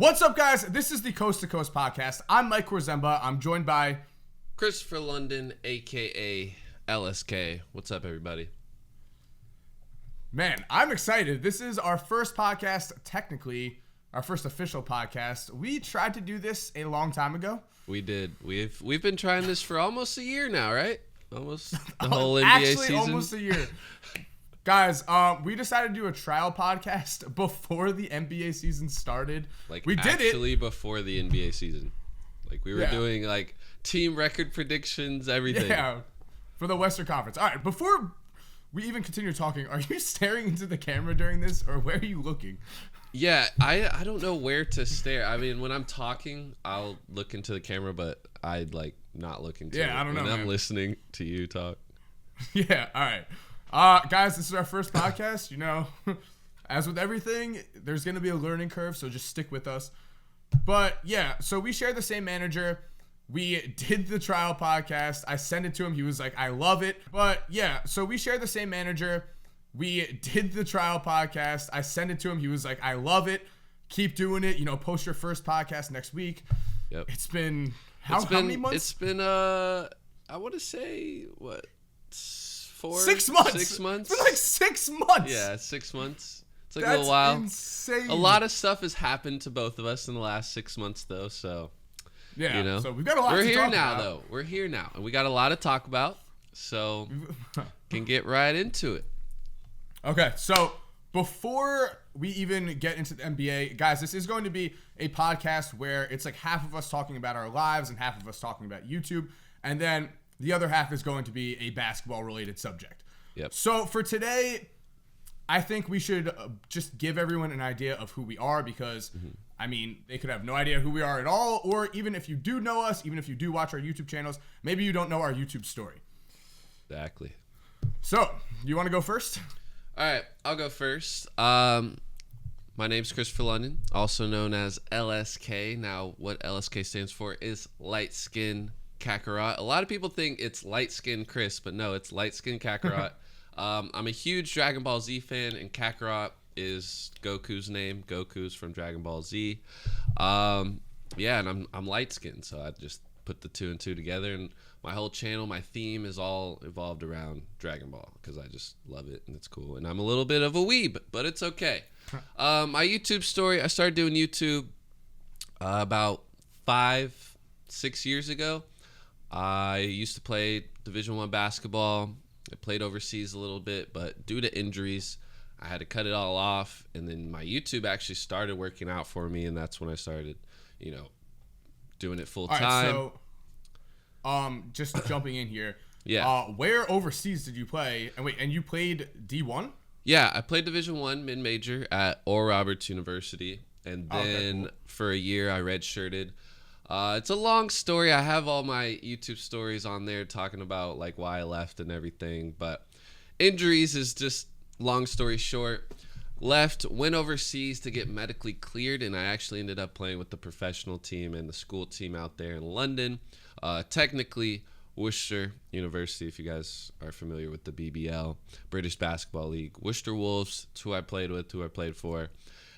What's up, guys? This is the Coast to Coast Podcast. I'm Mike Korzemba. I'm joined by Kristopher London, a.k.a. LSK. What's up, everybody? Man, I'm excited. This is our first podcast, technically, our first official podcast. We tried to do this a long time ago. We did. We've been trying this for almost a year now, right? Almost the whole NBA Actually, season. almost a year. Guys, we decided to do a trial podcast before the NBA season started. We did actually before the NBA season. We were doing team record predictions, everything. Yeah, for the Western Conference. All right, before we even continue talking, are you staring into the camera during this, or where are you looking? Yeah, I don't know where to stare. I mean, when I'm talking, I'll look into the camera, but I'd not look into it. I don't know, when I'm man. listening to you talk. Yeah, all right. Guys, this is our first podcast. You know, as with everything, there's going to be a learning curve, so just stick with us. But yeah, so we share the same manager. We did the trial podcast. I sent it to him. He was like, I love it. But yeah, so we share the same manager. We did the trial podcast. I sent it to him. He was like, I love it. Keep doing it. You know, post your first podcast next week. Yep. It's been how many months? It's been I want to say what? 6 months. 6 months. It's been 6 months. Yeah, 6 months. It's That's a little while. Insane. A lot of stuff has happened to both of us in the last 6 months, though. So yeah, you know, so we've got a lot. We're to here talk now, about. though. We're here now, and we got a lot to talk about. So can get right into it. Okay, so before we even get into the NBA, guys, this is going to be a podcast where it's half of us talking about our lives and half of us talking about YouTube, and then the other half is going to be a basketball-related subject. Yep. So for today, I think we should just give everyone an idea of who we are because, I mean, they could have no idea who we are at all, or even if you do know us, even if you do watch our YouTube channels, maybe you don't know our YouTube story. Exactly. So, you want to go first? All right, I'll go first. My name's Kristopher London, also known as LSK. Now, what LSK stands for is Light Skin Kakarot. A lot of people think it's Light Skin Kris, but no, it's Light Skin Kakarot. I'm a huge Dragon Ball Z fan, and Kakarot is Goku's name. Goku's from Dragon Ball Z. And I'm light skinned, so I just put the two and two together, and my whole channel, my theme is all evolved around Dragon Ball because I just love it and it's cool. And I'm a little bit of a weeb, but it's okay. My YouTube story, I started doing YouTube about 5-6 years ago. I used to play Division I basketball. I played overseas a little bit, but due to injuries, I had to cut it all off. And then my YouTube actually started working out for me, and that's when I started, doing it full time. All right, so, just jumping in here. Yeah. Where overseas did you play? And you played D1? Yeah, I played Division I mid-major at Oral Roberts University, and then for a year I redshirted. It's a long story. I have all my YouTube stories on there talking about why I left and everything, but injuries is just long story short. Left, went overseas to get medically cleared, and I actually ended up playing with the professional team and the school team out there in London. Technically, Worcester University, if you guys are familiar with the BBL, British Basketball League. Worcester Wolves, it's who I played with, who I played for.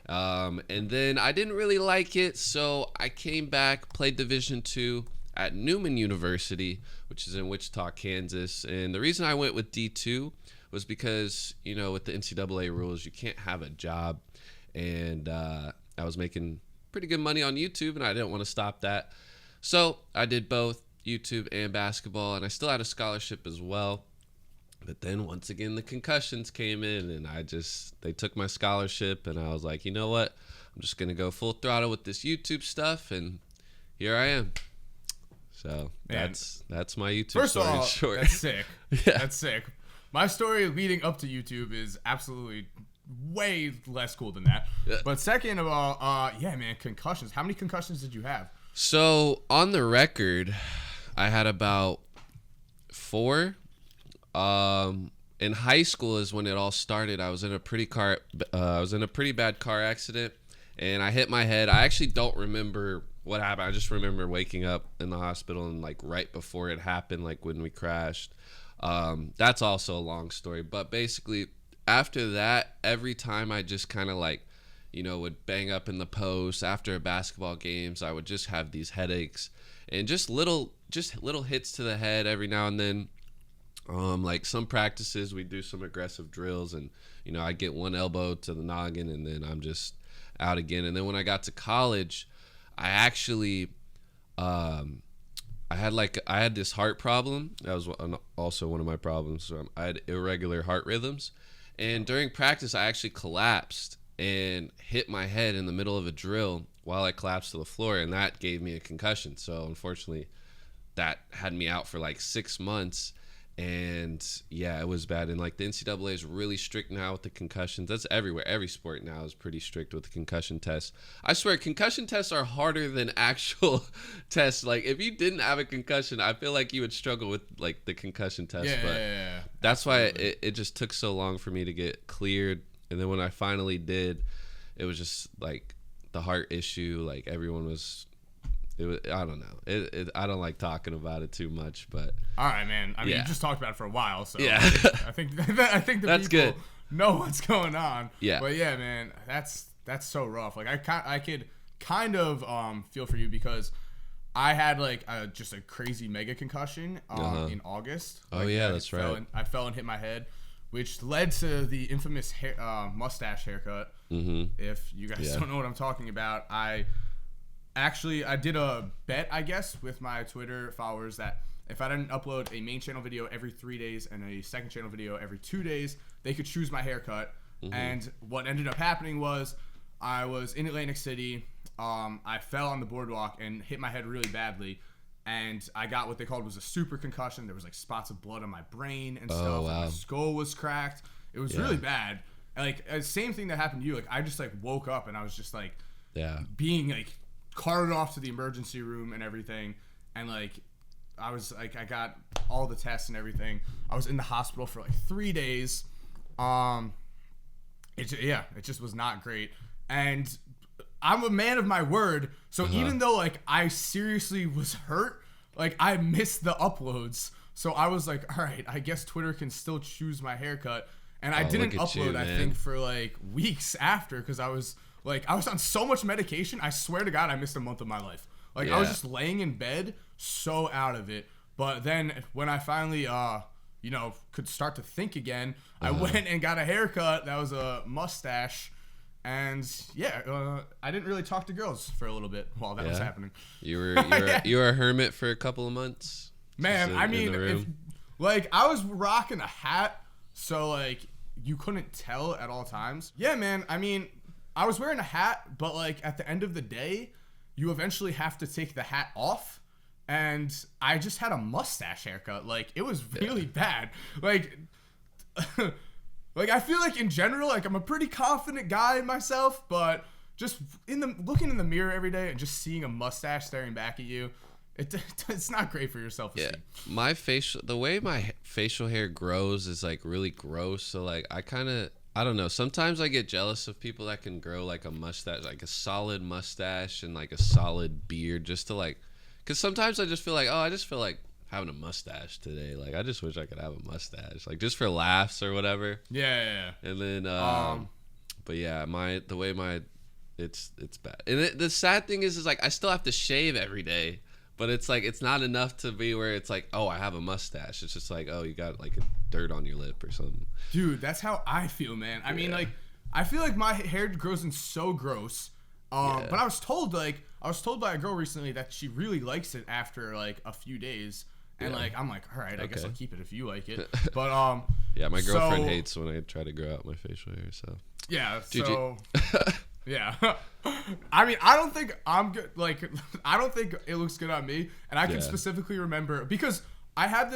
And then I didn't really like it, so I came back, played Division II at Newman University, which is in Wichita, Kansas. And the reason I went with D2 was because, with the NCAA rules, you can't have a job. And I was making pretty good money on YouTube, and I didn't want to stop that. So I did both YouTube and basketball, and I still had a scholarship as well. But then once again, the concussions came in, and they took my scholarship, and I was like, you know what? I'm just going to go full throttle with this YouTube stuff, and here I am. So that's my YouTube story in short. That's sick. Yeah. That's sick. My story leading up to YouTube is absolutely way less cool than that. Yeah. But second of all, concussions. How many concussions did you have? So on the record, I had about 4. In high school is when it all started. I was in a pretty bad car accident, and I hit my head. I actually don't remember what happened. I just remember waking up in the hospital and right before it happened, when we crashed. That's also a long story, but basically after that, every time I just kind of would bang up in the post after basketball games. I would just have these headaches and just little hits to the head every now and then. Like some practices, we do some aggressive drills, and I get one elbow to the noggin, and then I'm just out again. And then when I got to college, I actually, I had this heart problem. That was also one of my problems. I had irregular heart rhythms, and during practice, I actually collapsed and hit my head in the middle of a drill while I collapsed to the floor, and that gave me a concussion. So unfortunately, that had me out for like 6 months. And yeah, it was bad. And like the NCAA is really strict now with the concussions. That's everywhere. Every sport now is pretty strict with the concussion tests. I swear, concussion tests are harder than actual tests. Like if you didn't have a concussion, I feel like you would struggle with like the concussion test. Yeah. That's why it just took so long for me to get cleared. And then when I finally did, it was just like the heart issue. Like everyone was. I don't know. I don't like talking about it too much, but all right, man. I mean, you just talked about it for a while, so yeah. I think the that's people good. know what's going on. Yeah, but yeah, man, that's so rough. Like I could kind of feel for you because I had like just a crazy mega concussion in August. Oh yeah, that's right. I fell and hit my head, which led to the infamous mustache haircut. Mm-hmm. If you guys don't know what I'm talking about, I did a bet, I guess, with my Twitter followers that if I didn't upload a main channel video every 3 days and a second channel video every 2 days, they could choose my haircut. Mm-hmm. And what ended up happening was I was in Atlantic City. I fell on the boardwalk and hit my head really badly. And I got what they called was a super concussion. There was like spots of blood on my brain and stuff. Wow. My skull was cracked. It was really bad. Like, same thing that happened to you. Like, I just like woke up and I was just like being like carted off to the emergency room and everything, and like I was like, I got all the tests and everything. I was in the hospital for like 3 days. It just was not great, and I'm a man of my word, so even though like I seriously was hurt, like I missed the uploads, so I was like, all right, I guess Twitter can still choose my haircut, and I didn't upload I think for like weeks after, because I was on so much medication. I swear to God, I missed a month of my life. Like, I was just laying in bed, so out of it. But then when I finally, could start to think again, I went and got a haircut. That was a mustache. And, I didn't really talk to girls for a little bit while that was happening. You were a hermit for a couple of months? Man, I mean, I was rocking a hat, so, like, you couldn't tell at all times. Yeah, man, I mean, I was wearing a hat, but like at the end of the day, you eventually have to take the hat off, and I just had a mustache haircut. Like it was really bad. Like I feel like in general, like I'm a pretty confident guy in myself, but just looking in the mirror every day and just seeing a mustache staring back at you, it's not great for your self-esteem. Yeah, the way my facial hair grows is like really gross. So like I don't know. Sometimes I get jealous of people that can grow like a mustache, like a solid mustache and like a solid beard, just to like, because sometimes I just feel like, I just feel like having a mustache today. Like I just wish I could have a mustache, like just for laughs or whatever. Yeah. And then, but yeah, it's bad. And the sad thing is like I still have to shave every day. But it's like, it's not enough to be where it's like, I have a mustache. It's just like, you got like a dirt on your lip or something. Dude, that's how I feel, man. I mean, like, I feel like my hair grows in so gross. But I was told by a girl recently that she really likes it after like a few days. And like, I'm like, all right, I guess I'll keep it if you like it. But yeah, my girlfriend hates when I try to grow out my facial hair. So yeah, yeah. I mean, I don't think I'm good. Like, I don't think it looks good on me. And I can specifically remember because I have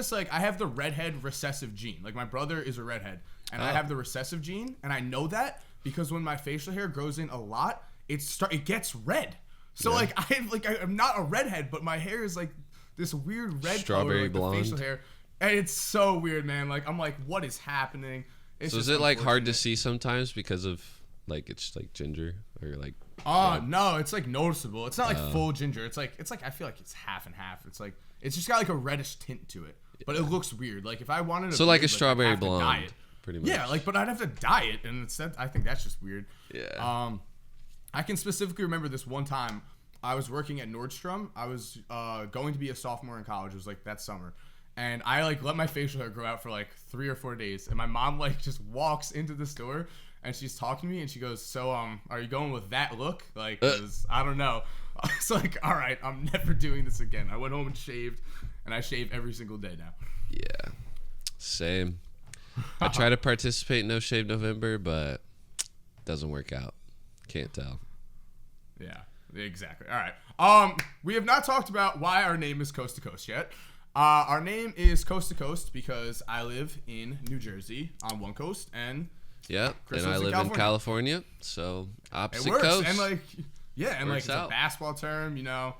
the redhead recessive gene. Like, my brother is a redhead, and I have the recessive gene, and I know that because when my facial hair grows in a lot, it gets red. So I'm not a redhead, but my hair is like this weird red strawberry color, like blonde. the facial hair, and it's so weird, man. Like, I'm like, what is happening? So is it like hard to see sometimes because of like it's like ginger or like? No, it's like noticeable. It's not like full ginger. It's like I feel like it's half and half. It's like it's just got like a reddish tint to it, but it looks weird. Like if I wanted to, like a strawberry blonde, pretty much. Yeah, like but I'd have to dye it, and I think that's just weird. Yeah. I can specifically remember this one time. I was working at Nordstrom. I was going to be a sophomore in college. It was like that summer. And I like let my facial hair grow out for like 3 or 4 days. And my mom like just walks into the store and she's talking to me and she goes, so are you going with that look? Like, 'cause I don't know. I was like, all right, I'm never doing this again. I went home and shaved, and I shave every single day now. Yeah, same. I try to participate in No Shave November, but doesn't work out. Can't tell. Yeah, exactly. All right. We have not talked about why our name is Coast to Coast yet. Our name is Coast to Coast because I live in New Jersey on one coast, and Kris and I live in California, so opposite it works. coast. And like, yeah, and like Works it's out. a basketball term, you know.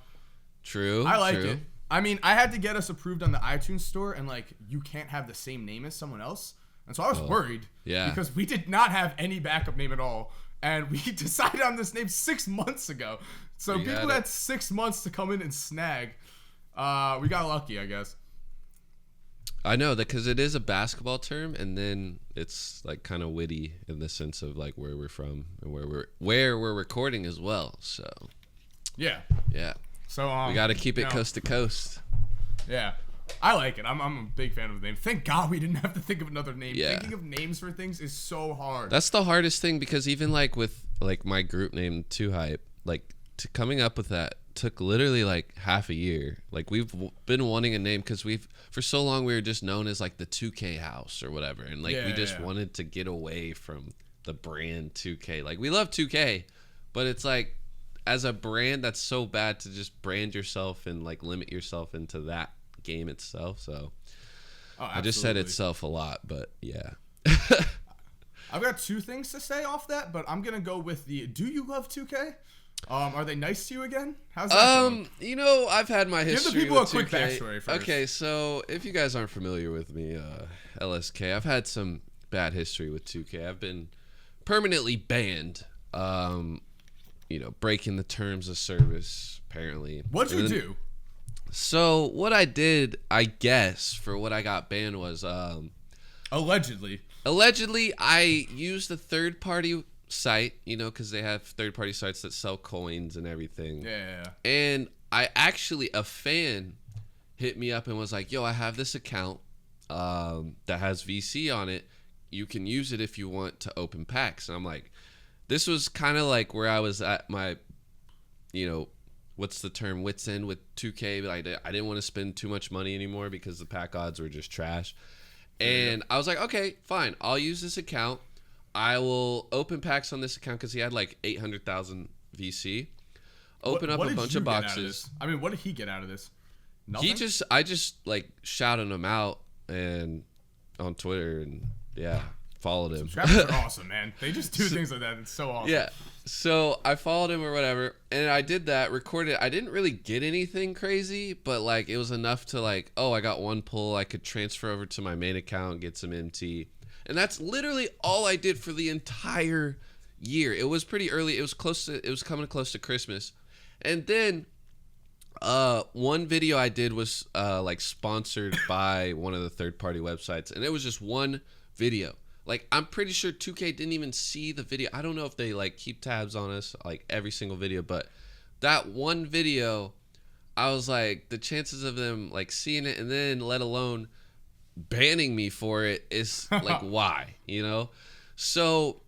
True. I like true. it. I mean, I had to get us approved on the iTunes store, and like you can't have the same name as someone else, and so I was worried. Yeah. Because we did not have any backup name at all, and we decided on this name 6 months ago. So people had 6 months to come in and snag. We got lucky, I guess. I know that because it is a basketball term, and then it's like kind of witty in the sense of like where we're from and where we're recording as well. So yeah. So we got to keep it coast to coast. Yeah, I like it. I'm a big fan of the name. Thank God we didn't have to think of another name. Yeah. Thinking of names for things is so hard. That's the hardest thing because even like with like my group name 2Hype, like coming up with that took literally like half a year. Like we've been wanting a name because for so long we were just known as like the 2K house or whatever, and like we just wanted to get away from the brand 2K. Like we love 2K, but it's like as a brand that's so bad to just brand yourself and like limit yourself into that game itself. So I just said itself a lot, but yeah. I've got 2 things to say off that, but I'm gonna go with the do you love 2K? Are they nice to you again? How's that going? You know, I've had my history. Give the people with a quick 2K. backstory first. Okay, so if you guys aren't familiar with me, LSK, I've had some bad history with 2K. I've been permanently banned. You know, breaking the terms of service, apparently. What'd you do? So what I did, I guess, for what I got banned was Allegedly, I used a third-party site, you know, because they have third-party sites that sell coins and everything. Yeah. And a fan hit me up and was like, yo, I have this account that has VC on it. You can use it if you want to open packs. And I'm like, this was kind of like where I was at my, you know, what's the term, wits end with 2K. But I didn't want to spend too much money anymore because the pack odds were just trash. And I was like, okay, fine. I'll use this account. I will open packs on this account because he had like 800,000 VC. Open up a bunch of boxes. I mean, what did he get out of this? Nothing? I just like shouted him out and on Twitter and followed him. Subscribers are awesome, man. They just do things like that. It's so awesome. Yeah. So I followed him or whatever, and I did that, recorded. I didn't really get anything crazy, but like it was enough to like, oh, I got one pull. I could transfer over to my main account, get some MT. And that's literally all I did for the entire year. It was pretty early. It was coming close to Christmas. And then one video I did was like sponsored by one of the third-party websites, and it was just one video. Like I'm pretty sure 2K didn't even see the video. I don't know if they like keep tabs on us like every single video, but that one video, I was like, the chances of them like seeing it and then let alone banning me for it is like why, you know? So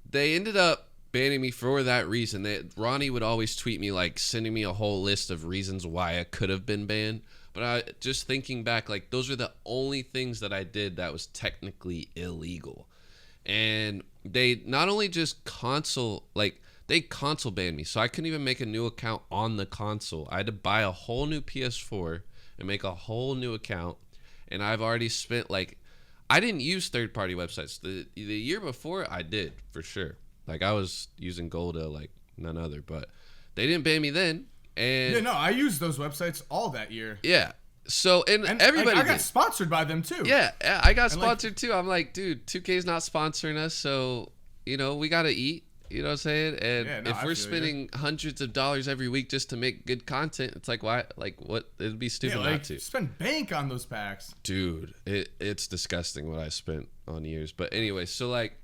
they ended up banning me for that reason. Ronnie would always tweet me like sending me a whole list of reasons why I could have been banned. But I just thinking back, like those are the only things that I did that was technically illegal. And they not only just they console banned me. So I couldn't even make a new account on the console. I had to buy a whole new PS4 and make a whole new account. And I've already spent I didn't use third-party websites. The year before I did, for sure. Like I was using Golda like none other, but they didn't ban me then. And yeah, no, I used those websites all that year. Yeah. So and everybody I got sponsored by them too. Yeah, I got sponsored too. I'm like, dude, 2K's not sponsoring us, so you know we gotta eat. You know what I'm saying? And if we're spending hundreds of dollars every week just to make good content, it's like why? Like what? It'd be stupid not to. Spend bank on those packs, dude. It's disgusting what I spent on years. But anyway, so like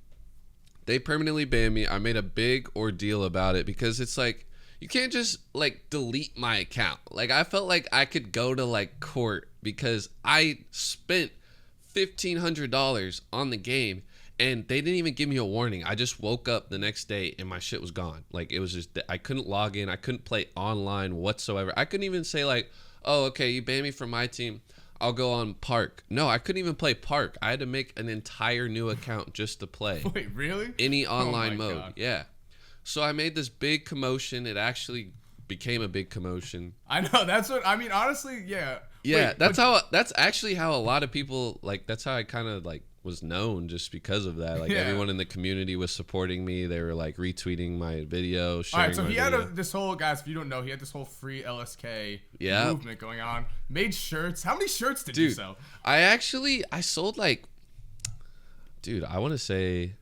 They permanently banned me. I made a big ordeal about it because it's like you can't just like delete my account. Like I felt like I could go to like court because I spent $1,500 on the game and they didn't even give me a warning. I just woke up the next day and my shit was gone. Like it was just I couldn't log in. I couldn't play online whatsoever. I couldn't even say like, "Oh, okay, you banned me from my team. I'll go on Park." No, I couldn't even play Park. I had to make an entire new account just to play. Wait, really? Any online mode. God. Yeah. So I made this big commotion. It actually became a big commotion. I know. That's what I mean. Honestly, yeah. Yeah, that's actually how a lot of people like. That's how I kind of like was known just because of that. Like everyone in the community was supporting me. They were like retweeting my video. Sharing All right, so my he video. had this whole, guys, if you don't know, he had this whole free LSK movement going on. Made shirts. How many shirts did you sell? I sold like, I want to say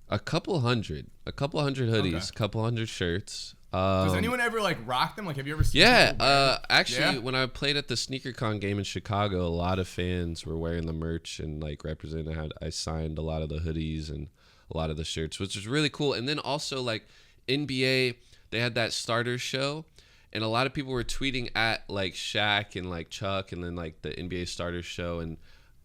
a couple hundred hoodies, couple hundred shirts. Does anyone ever like rock them? Like, have you ever seen? Actually, when I played at the SneakerCon game in Chicago, a lot of fans were wearing the merch and like representing how I signed a lot of the hoodies and a lot of the shirts, which was really cool. And then also like NBA, they had that starter show, and a lot of people were tweeting at like Shaq and like Chuck, and then like the NBA starter show, and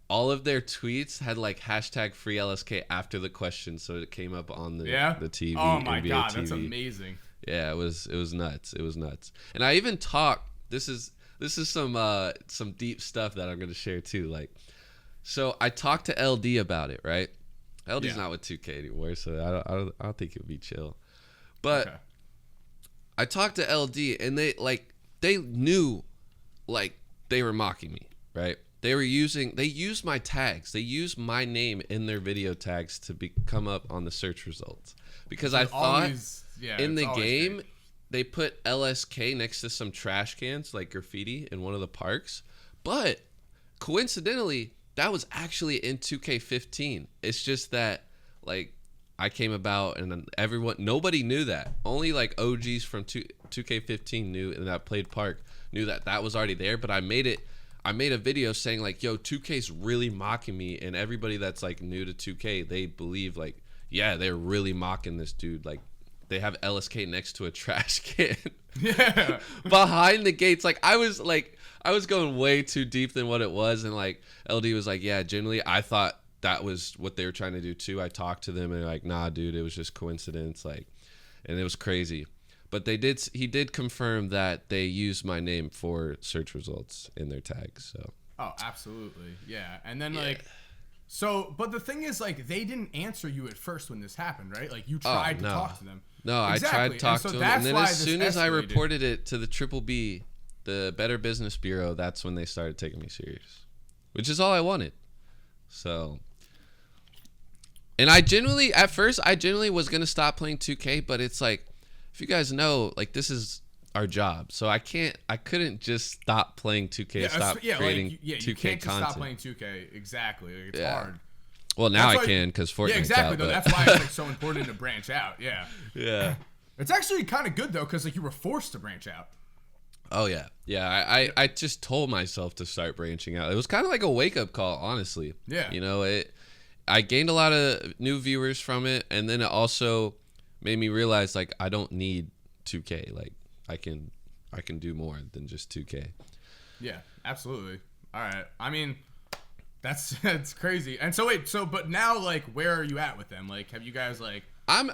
all of their tweets had like hashtag free LSK after the question, so it came up on the TV. Oh my NBA God, TV. that's amazing. Yeah, it was nuts. It was nuts. And I even talked. This is some deep stuff that I'm gonna share too. Like, so I talked to LD about it, right? LD's not with 2K anymore, so I don't think it would be chill. But I talked to LD, and they knew, like, they were mocking me, right? They used my tags. They used my name in their video tags to come up on the search results because I thought. In the game, they put LSK next to some trash cans, like graffiti, in one of the parks. But coincidentally, that was actually in 2K15. It's just that, like, I came about and nobody knew that. Only like OGs from 2K15 knew, and that played Park knew that was already there. But I made a video saying like, "Yo, 2K's really mocking me," and everybody that's like new to 2K, they believe like, yeah, they're really mocking this dude, like. They have LSK next to a trash can behind the gates. Like I was going way too deep than what it was. And like LD was like, yeah, generally I thought that was what they were trying to do too. I talked to them and they're like, nah, dude, it was just coincidence. Like, and it was crazy. But he did confirm that they used my name for search results in their tags. So. Oh, absolutely. Yeah. And then like, so, but the thing is, like, they didn't answer you at first when this happened, right? Like, you tried to talk to them. No, exactly. I tried to talk to them. And then as soon as I reported it to the Triple B, the Better Business Bureau, that's when they started taking me serious, which is all I wanted. So, and at first I genuinely was going to stop playing 2K, but it's like, if you guys know, like, this is our job. So I couldn't just stop playing 2K, stop creating 2K you can't just content. Stop playing 2K. Exactly. Like, it's hard. Well, now I can because Fortnite's Yeah, exactly. out, Though that's why it's like so important to branch out. Yeah. Yeah. It's actually kind of good though, because like you were forced to branch out. Oh yeah, yeah. I just told myself to start branching out. It was kind of like a wake up call, honestly. Yeah. You know, I gained a lot of new viewers from it, and then it also made me realize like I don't need 2K. Like I can do more than just 2K. Yeah, absolutely. All right. I mean, that's crazy. And so but now like where are you at with them? Like have you guys like I'm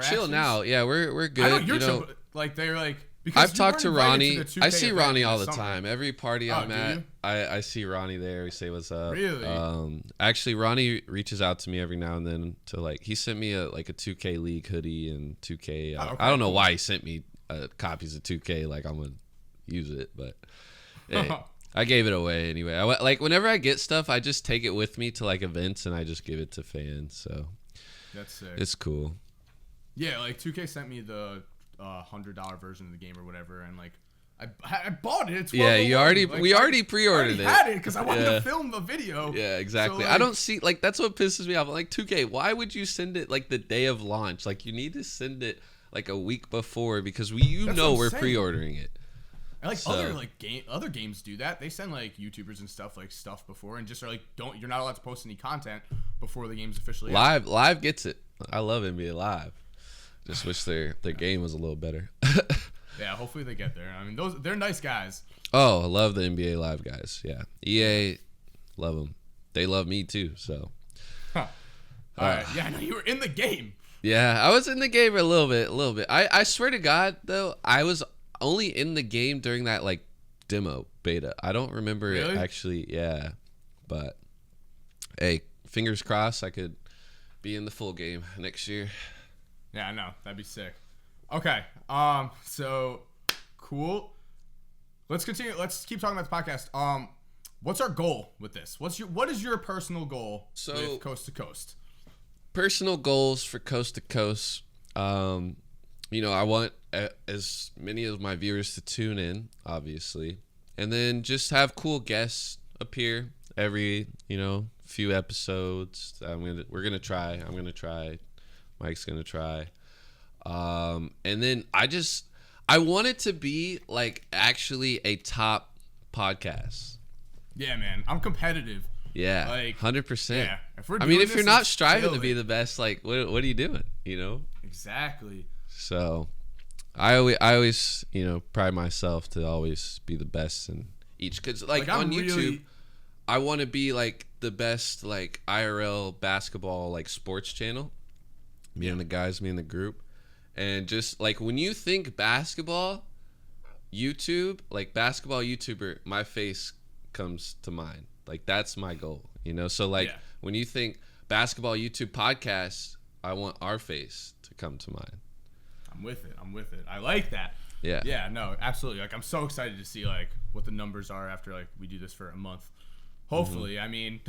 chill now. Yeah, we're good. I know you're chill, but, like they're like because I've talked to Ronnie. I see Ronnie all the summer. time. Every party I'm at, I see Ronnie there. We say what's up. Really? Actually, Ronnie reaches out to me every now and then to like he sent me a 2K League hoodie and 2K. I don't know why he sent me copies of 2K. Like I'm gonna use it, but hey, I gave it away anyway. Like whenever I get stuff, I just take it with me to like events and I just give it to fans. So that's sick. It's cool. Yeah, like 2K sent me the $100 version of the game or whatever, and like I bought it. It's we already pre-ordered it. I had it because I wanted to film the video. Yeah, exactly. So, like, I don't see like that's what pisses me off. Like 2K, why would you send it like the day of launch? Like you need to send it like a week before because we're pre-ordering it. And like other games do that. They send like YouTubers and stuff before and just are like you're not allowed to post any content before the game's officially out. Live gets it. I love NBA Live. Just wish their game was a little better. Yeah, hopefully they get there. I mean, they're nice guys. Oh, I love the NBA Live guys. Yeah, EA, love them. They love me too. So. Huh. All right. Yeah, no, you were in the game. Yeah, I was in the game a little bit. I swear to God, though, I was only in the game during that, like, demo beta. I don't remember it actually. Yeah, but hey, fingers crossed I could be in the full game next year. Yeah, I know. That'd be sick. Okay. So cool. Let's continue. Let's keep talking about the podcast. What's our goal with this? What is your personal goal with Coast to Coast? Personal goals for Coast to Coast. I want as many of my viewers to tune in, obviously, and then just have cool guests appear every, few episodes. We're gonna try. I'm gonna try. Mike's gonna try. And then I want it to be like actually a top podcast. Yeah, man. I'm competitive. Yeah, like 100%. Yeah. If you're not striving to be the best, like, what are you doing? Exactly. So, I always pride myself to always be the best in each. Cause like on YouTube, I want to be like the best like IRL basketball like sports channel. Me and the guys, me and the group, and just like when you think basketball, YouTube, like basketball YouTuber, my face comes to mind. Like that's my goal, So like when you think basketball YouTube podcast, I want our face to come to mind. I'm with it. I like that. Yeah. Yeah. No, absolutely. Like I'm so excited to see like what the numbers are after like we do this for a month. Hopefully, I mean,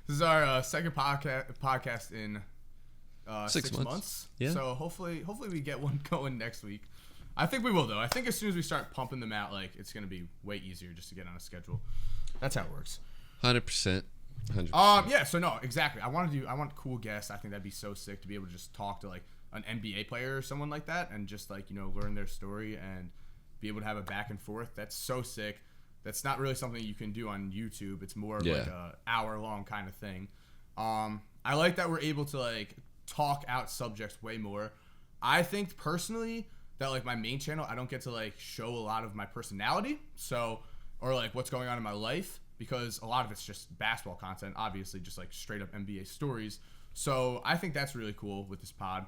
this is our second podcast in 6 months. Yeah. So hopefully we get one going next week. I think we will though. I think as soon as we start pumping them out, like it's gonna be way easier just to get on a schedule. That's how it works. 100%. Yeah. So no, exactly. I want cool guests. I think that'd be so sick to be able to just talk to like an NBA player or someone like that, and just like learn their story and be able to have a back and forth. That's so sick. That's not really something you can do on YouTube. It's more of like a hour-long kind of thing. I like that we're able to like talk out subjects way more. I think personally that like my main channel, I don't get to like show a lot of my personality, or like what's going on in my life, because a lot of it's just basketball content, obviously just like straight up NBA stories. So I think that's really cool with this pod.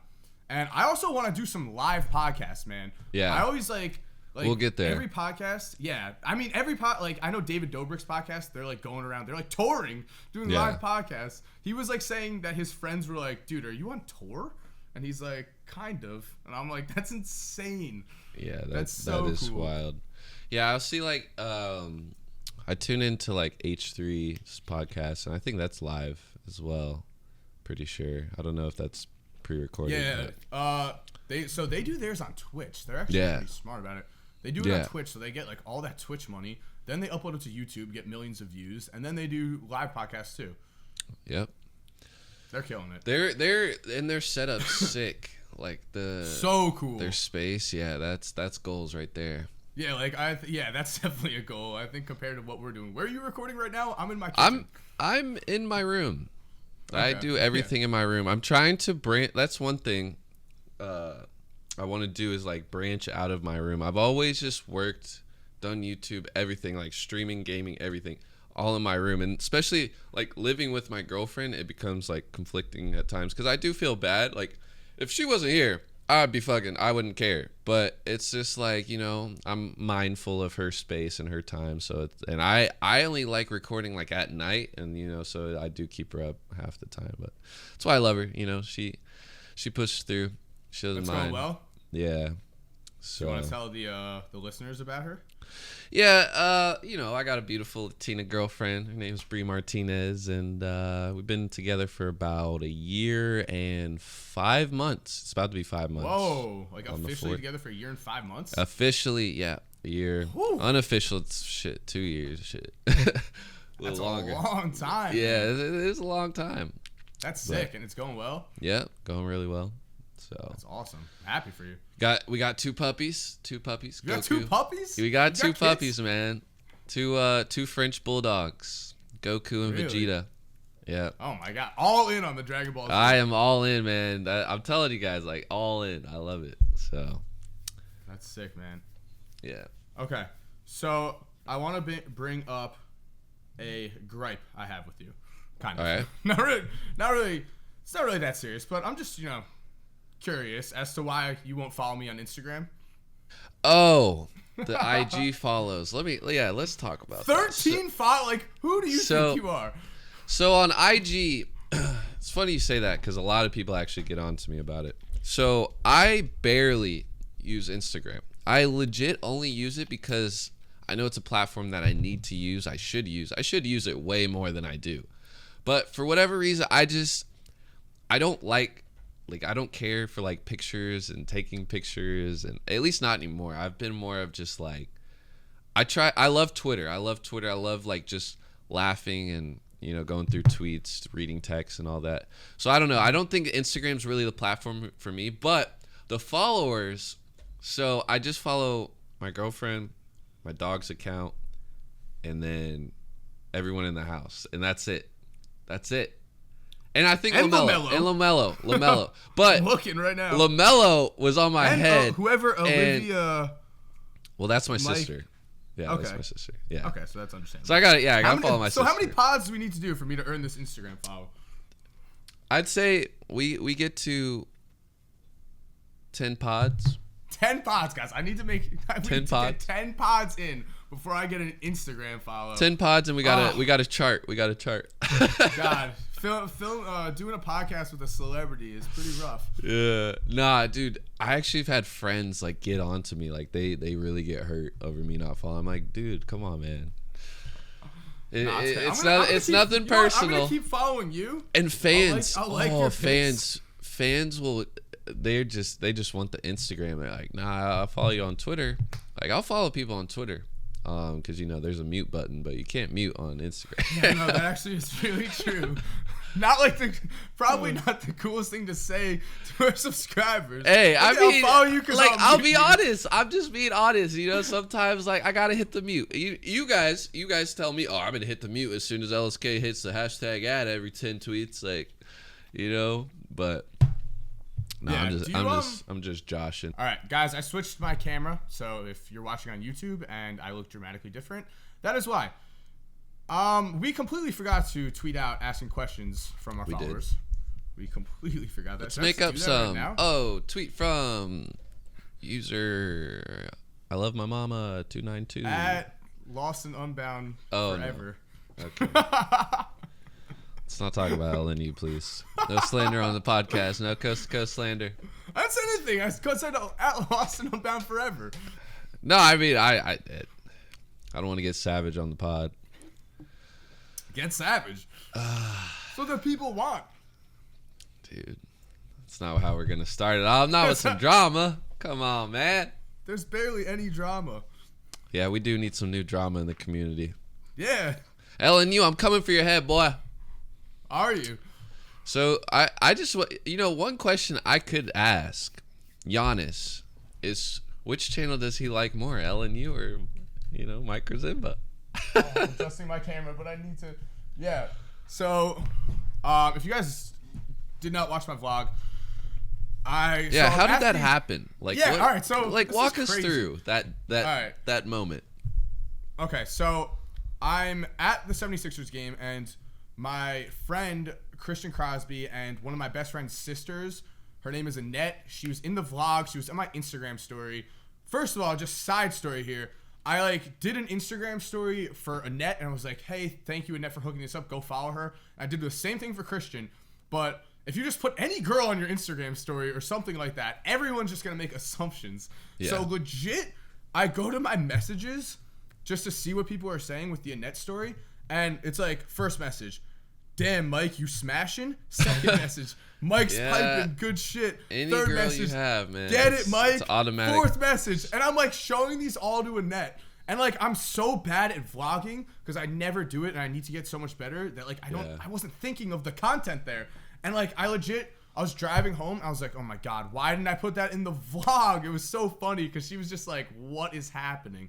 And I also want to do some live podcasts, man. Yeah. I always like we'll get there. Every podcast, yeah. I mean, like I know David Dobrik's podcast. They're like going around. They're like touring, doing live podcasts. He was like saying that his friends were like, "Dude, are you on tour?" And he's like, "Kind of." And I'm like, "That's insane." Yeah, that is cool. Wild. Yeah, I'll see. Like, I tune into like H3's podcast, and I think that's live as well. Pretty sure. I don't know if that's pre-recorded. Yeah. They do theirs on Twitch. They're actually pretty smart about it. They do it on Twitch, so they get like all that Twitch money. Then they upload it to YouTube, get millions of views, and then they do live podcasts too. Yep. They're killing it. Their setup's sick. Like so cool. Their space, that's goals right there. Yeah, that's definitely a goal. I think compared to what we're doing. Where are you recording right now? I'm in my kitchen. I'm in my room. Okay. I do everything in my room. I'm trying to branch. That's one thing I want to do is like branch out of my room. I've always just done YouTube, everything, like streaming, gaming, everything, all in my room. And especially like living with my girlfriend, it becomes like conflicting at times because I do feel bad. Like if she wasn't here, I wouldn't care. But it's just like, I'm mindful of her space and her time. So, and I only like recording like at night, and, so I do keep her up half the time. But that's why I love her. She pushes through. She doesn't mind. Going well? Yeah. So you want to tell the listeners about her? Yeah, I got a beautiful Latina girlfriend. Her name's Bree Martinez, and we've been together for about a year and 5 months. It's about to be 5 months. Whoa, like officially together for a year and 5 months? Officially, yeah, a year. Whew. Unofficial, it's 2 years. Shit. That's longer. A long time. Yeah, it is a long time. That's sick, and it's going well. Yeah, going really well. So that's awesome. I'm happy for you. We got two puppies. You got two puppies? We got two puppies, man. Two French bulldogs, Goku and Vegeta. Yeah. Oh my god, all in on the Dragon Ball Z. I am all in, man. I'm telling you guys, like, all in. I love it. So. That's sick, man. Yeah. Okay, so I want to bring up a gripe I have with you. Kind of. All right. Not really. It's not really that serious, but I'm just, curious as to why you won't follow me on Instagram. Oh, the IG follows. Let's talk about 13 follow. Like, who do you think you are? So on IG, it's funny you say that because a lot of people actually get on to me about it. So I barely use Instagram. I legit only use it because I know it's a platform that I need to use. I should use it way more than I do. But for whatever reason, I don't I don't care for like pictures and taking pictures, and at least not anymore. I've been more of just like, I love Twitter. I love like just laughing and, going through tweets, reading texts and all that. So I don't know. I don't think Instagram's really the platform for me, but the followers. So I just follow my girlfriend, my dog's account, and then everyone in the house. And that's it. And I think LaMelo. But I'm looking right now. LaMelo was on my head. Whoever Olivia. Well, that's my sister. Yeah, okay. That's my sister. Yeah. Okay, so that's understandable. So I got to follow my sister. So how many pods do we need to do for me to earn this Instagram follow? I'd say we get to 10 pods. 10 pods, guys. I need to make 10 pods. Get 10 pods in before I get an Instagram follow. 10 pods, and we got a chart. We got a chart. God, doing a podcast with a celebrity is pretty rough. Yeah, nah, dude. I actually have had friends like get on to me, like they really get hurt over me not following. I'm like, dude, come on, man. It's nothing personal. I'm gonna keep following you. And fans, I'll like your fans will. They just want the Instagram. They're like, nah, I'll follow you on Twitter. Like, I'll follow people on Twitter, because there's a mute button, but you can't mute on Instagram. Yeah, no, that actually is really true. Probably not the coolest thing to say to our subscribers. Hey, I'll follow you because I'll be honest. I'm just being honest. Sometimes like I gotta hit the mute. You guys tell me, oh, I'm gonna hit the mute as soon as LSK hits the hashtag ad every 10 tweets, like, but. No, yeah, I'm just joshing. All right, guys, I switched my camera, so if you're watching on YouTube and I look dramatically different, that is why. We completely forgot to tweet out asking questions from our followers. We completely forgot that. Let's make up some. Right, tweet from user I love my mama 292 at Lost and Unbound forever. No. Okay. Let's not talk about LNU, please. No slander on the podcast. No coast-to-coast slander. I didn't say anything. I said at Lost and Unbound forever. No, I mean, I don't want to get savage on the pod. Get savage. That's what the people want. Dude, that's not how we're going to start it off. Not with some drama. Come on, man. There's barely any drama. Yeah, we do need some new drama in the community. Yeah. LNU, I'm coming for your head, boy. Are you? So I just one question I could ask Giannis is, which channel does he like more, LNU or Mike Korzemba? I'm adjusting my camera, but I need to. Yeah. So, if you guys did not watch my vlog, how did that happen? Like, all right. So, walk us through that moment. Okay, so I'm at the 76ers game and my friend Christian Crosby and one of my best friend's sisters, her name is Annette. She was in the vlog. She was on my Instagram story. First of all, just side story here. I did an Instagram story for Annette and I was like, hey, thank you, Annette, for hooking this up. Go follow her. I did the same thing for Christian. But if you just put any girl on your Instagram story or something like that, everyone's just going to make assumptions. Yeah. So legit, I go to my messages just to see what people are saying with the Annette story. And it's like, first message, damn, Mike, you smashing? Second message, Mike's piping, good shit. Any Third girl message, you have, man. Get it, Mike? It's automatic. Fourth message. And I'm showing these all to Annette. And I'm so bad at vlogging because I never do it and I need to get so much better that I wasn't thinking of the content there. And I was driving home. I was like, oh my God, why didn't I put that in the vlog? It was so funny because she was just like, what is happening?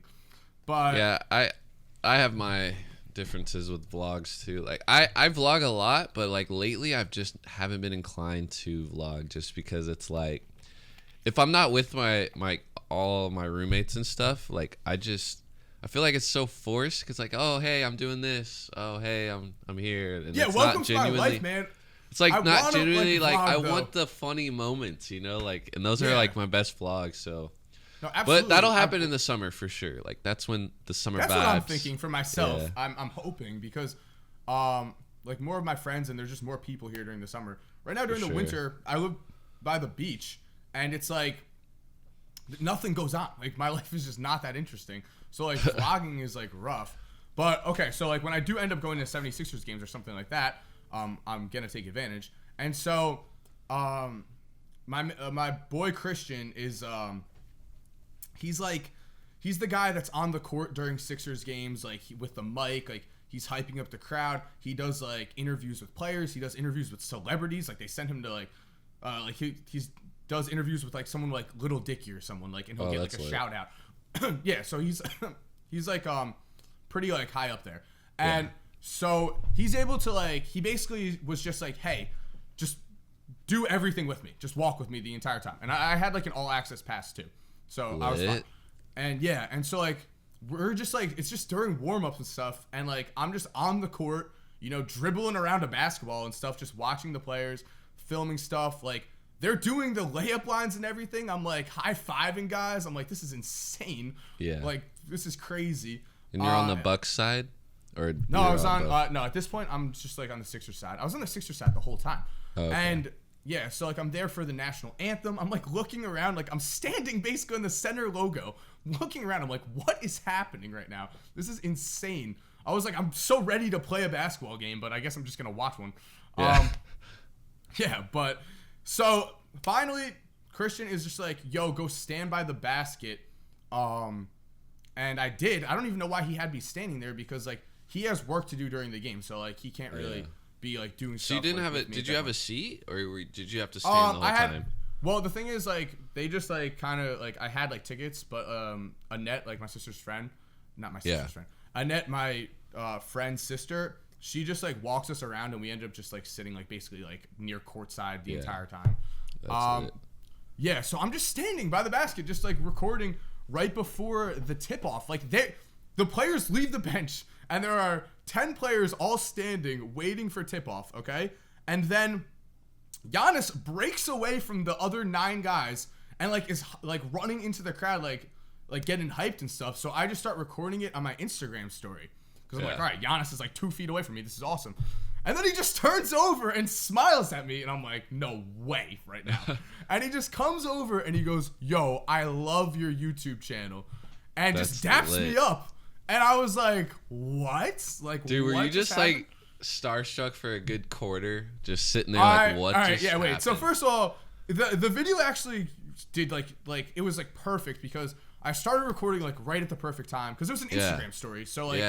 But yeah, I have my differences with vlogs too. Like I vlog a lot, but like lately I've just haven't been inclined to vlog just because it's like if I'm not with my all my roommates and stuff, like I feel like it's so forced because like, oh hey, I'm doing this, oh hey, I'm here, and yeah, it's welcome not to my genuinely life, man. it's like I not genuinely like, like vlog, I though. want the funny moments, you know, like, and those are Yeah. like my best vlogs. So No, absolutely. but that'll happen in the summer for sure. Like that's when the summer That's vibes. what I'm thinking for myself. Yeah. I'm hoping because like more of my friends and there's just more people here during the summer. Right now during the sure. winter, I live by the beach and it's like nothing goes on. Like my life is just not that interesting. So like vlogging is like rough. But okay, so like when I do end up going to 76ers games or something like that, I'm going to take advantage. And so my boy Christian is he's the guy that's on the court during Sixers games, like with the mic, like he's hyping up the crowd. He does like interviews with players. He does interviews with celebrities. Like they send him to like he does interviews with like someone like Little Dicky or someone like, and he'll get like a shout out. Yeah, so he's like pretty like high up there, and so he's able to like he basically was just like, hey, just do everything with me, just walk with me the entire time, and I had like an all access pass too, so I was fine. And yeah, and so like we're just like it's just during warm ups and stuff, and like I'm just on the court, you know, dribbling around a basketball and stuff, just watching the players, filming stuff. Like they're doing the layup lines and everything. I'm like high fiving guys. I'm like, this is insane. Yeah. Like this is crazy. And you're on the Bucks side, or no? I was on. No, at this point, I'm just like on the Sixers side. I was on the Sixers side the whole time. Oh, okay. And yeah, so like I'm there for the national anthem. I'm like looking around, like I'm standing basically in the center logo, looking around. I'm like, what is happening right now? This is insane. I was like, I'm so ready to play a basketball game, but I guess I'm just gonna watch one. Yeah. Yeah, but so finally, Christian is just like, yo, go stand by the basket. And I did. I don't even know why he had me standing there because like he has work to do during the game, so like he can't really be like doing stuff. So you didn't like, have it? Did you have a seat, or did you have to stand the whole time? Well, the thing is, like, they just like kind of like I had like tickets, but Annette, like my sister's friend, not my sister's friend, Annette, my friend's sister, she just like walks us around, and we end up just like sitting like basically like near courtside the entire time. That's it. Yeah, so I'm just standing by the basket, just like recording right before the tip off. Like the players leave the bench, and there are 10 players all standing waiting for tip off. Okay, and then Giannis breaks away from the other 9 guys and like is like running into the crowd, like getting hyped and stuff. So I just start recording it on my Instagram story because I'm like, all right, Giannis is like 2 feet away from me. This is awesome. And then he just turns over and smiles at me, and I'm like, no way right now. And he just comes over and he goes, yo, I love your YouTube channel, and just daps me up. And I was like, what? Like, dude, were you just like starstruck for a good quarter, just sitting there like, what just happened? Wait. So first of all, the video actually did like it was like perfect because I started recording like right at the perfect time because it was an Instagram story. So like,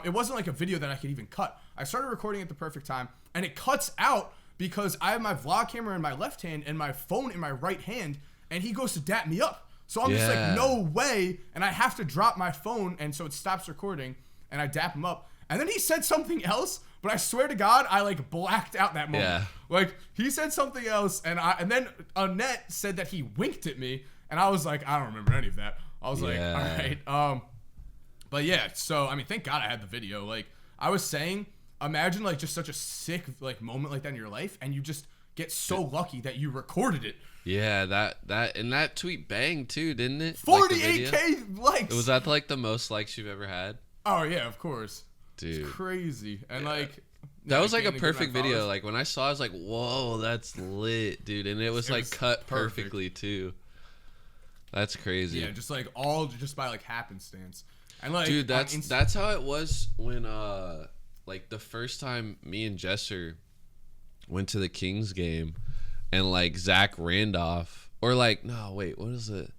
it wasn't like a video that I could even cut. I started recording at the perfect time, and it cuts out because I have my vlog camera in my left hand and my phone in my right hand, and he goes to dap me up. So I'm just like, no way, and I have to drop my phone, and so it stops recording, and I dap him up. And then he said something else, but I swear to God, I like blacked out that moment. Yeah. Like he said something else, and then Annette said that he winked at me, and I was like, I don't remember any of that. I was like, all right. But yeah, so I mean, thank God I had the video. Like I was saying, imagine like just such a sick like moment like that in your life, and you just get so lucky that you recorded it. Yeah, that tweet banged too, didn't it? 48K likes. Was that like the most likes you've ever had? Oh yeah, of course. Dude, it's crazy. And like that was like a perfect video. Like when I saw it, I was like, whoa, that's lit, dude. And it was like cut perfectly too. That's crazy. Yeah, just like all just by like happenstance. And like, dude, that's how it was when like the first time me and Jesser went to the Kings game, and like Zach Randolph, or like no wait, what is it?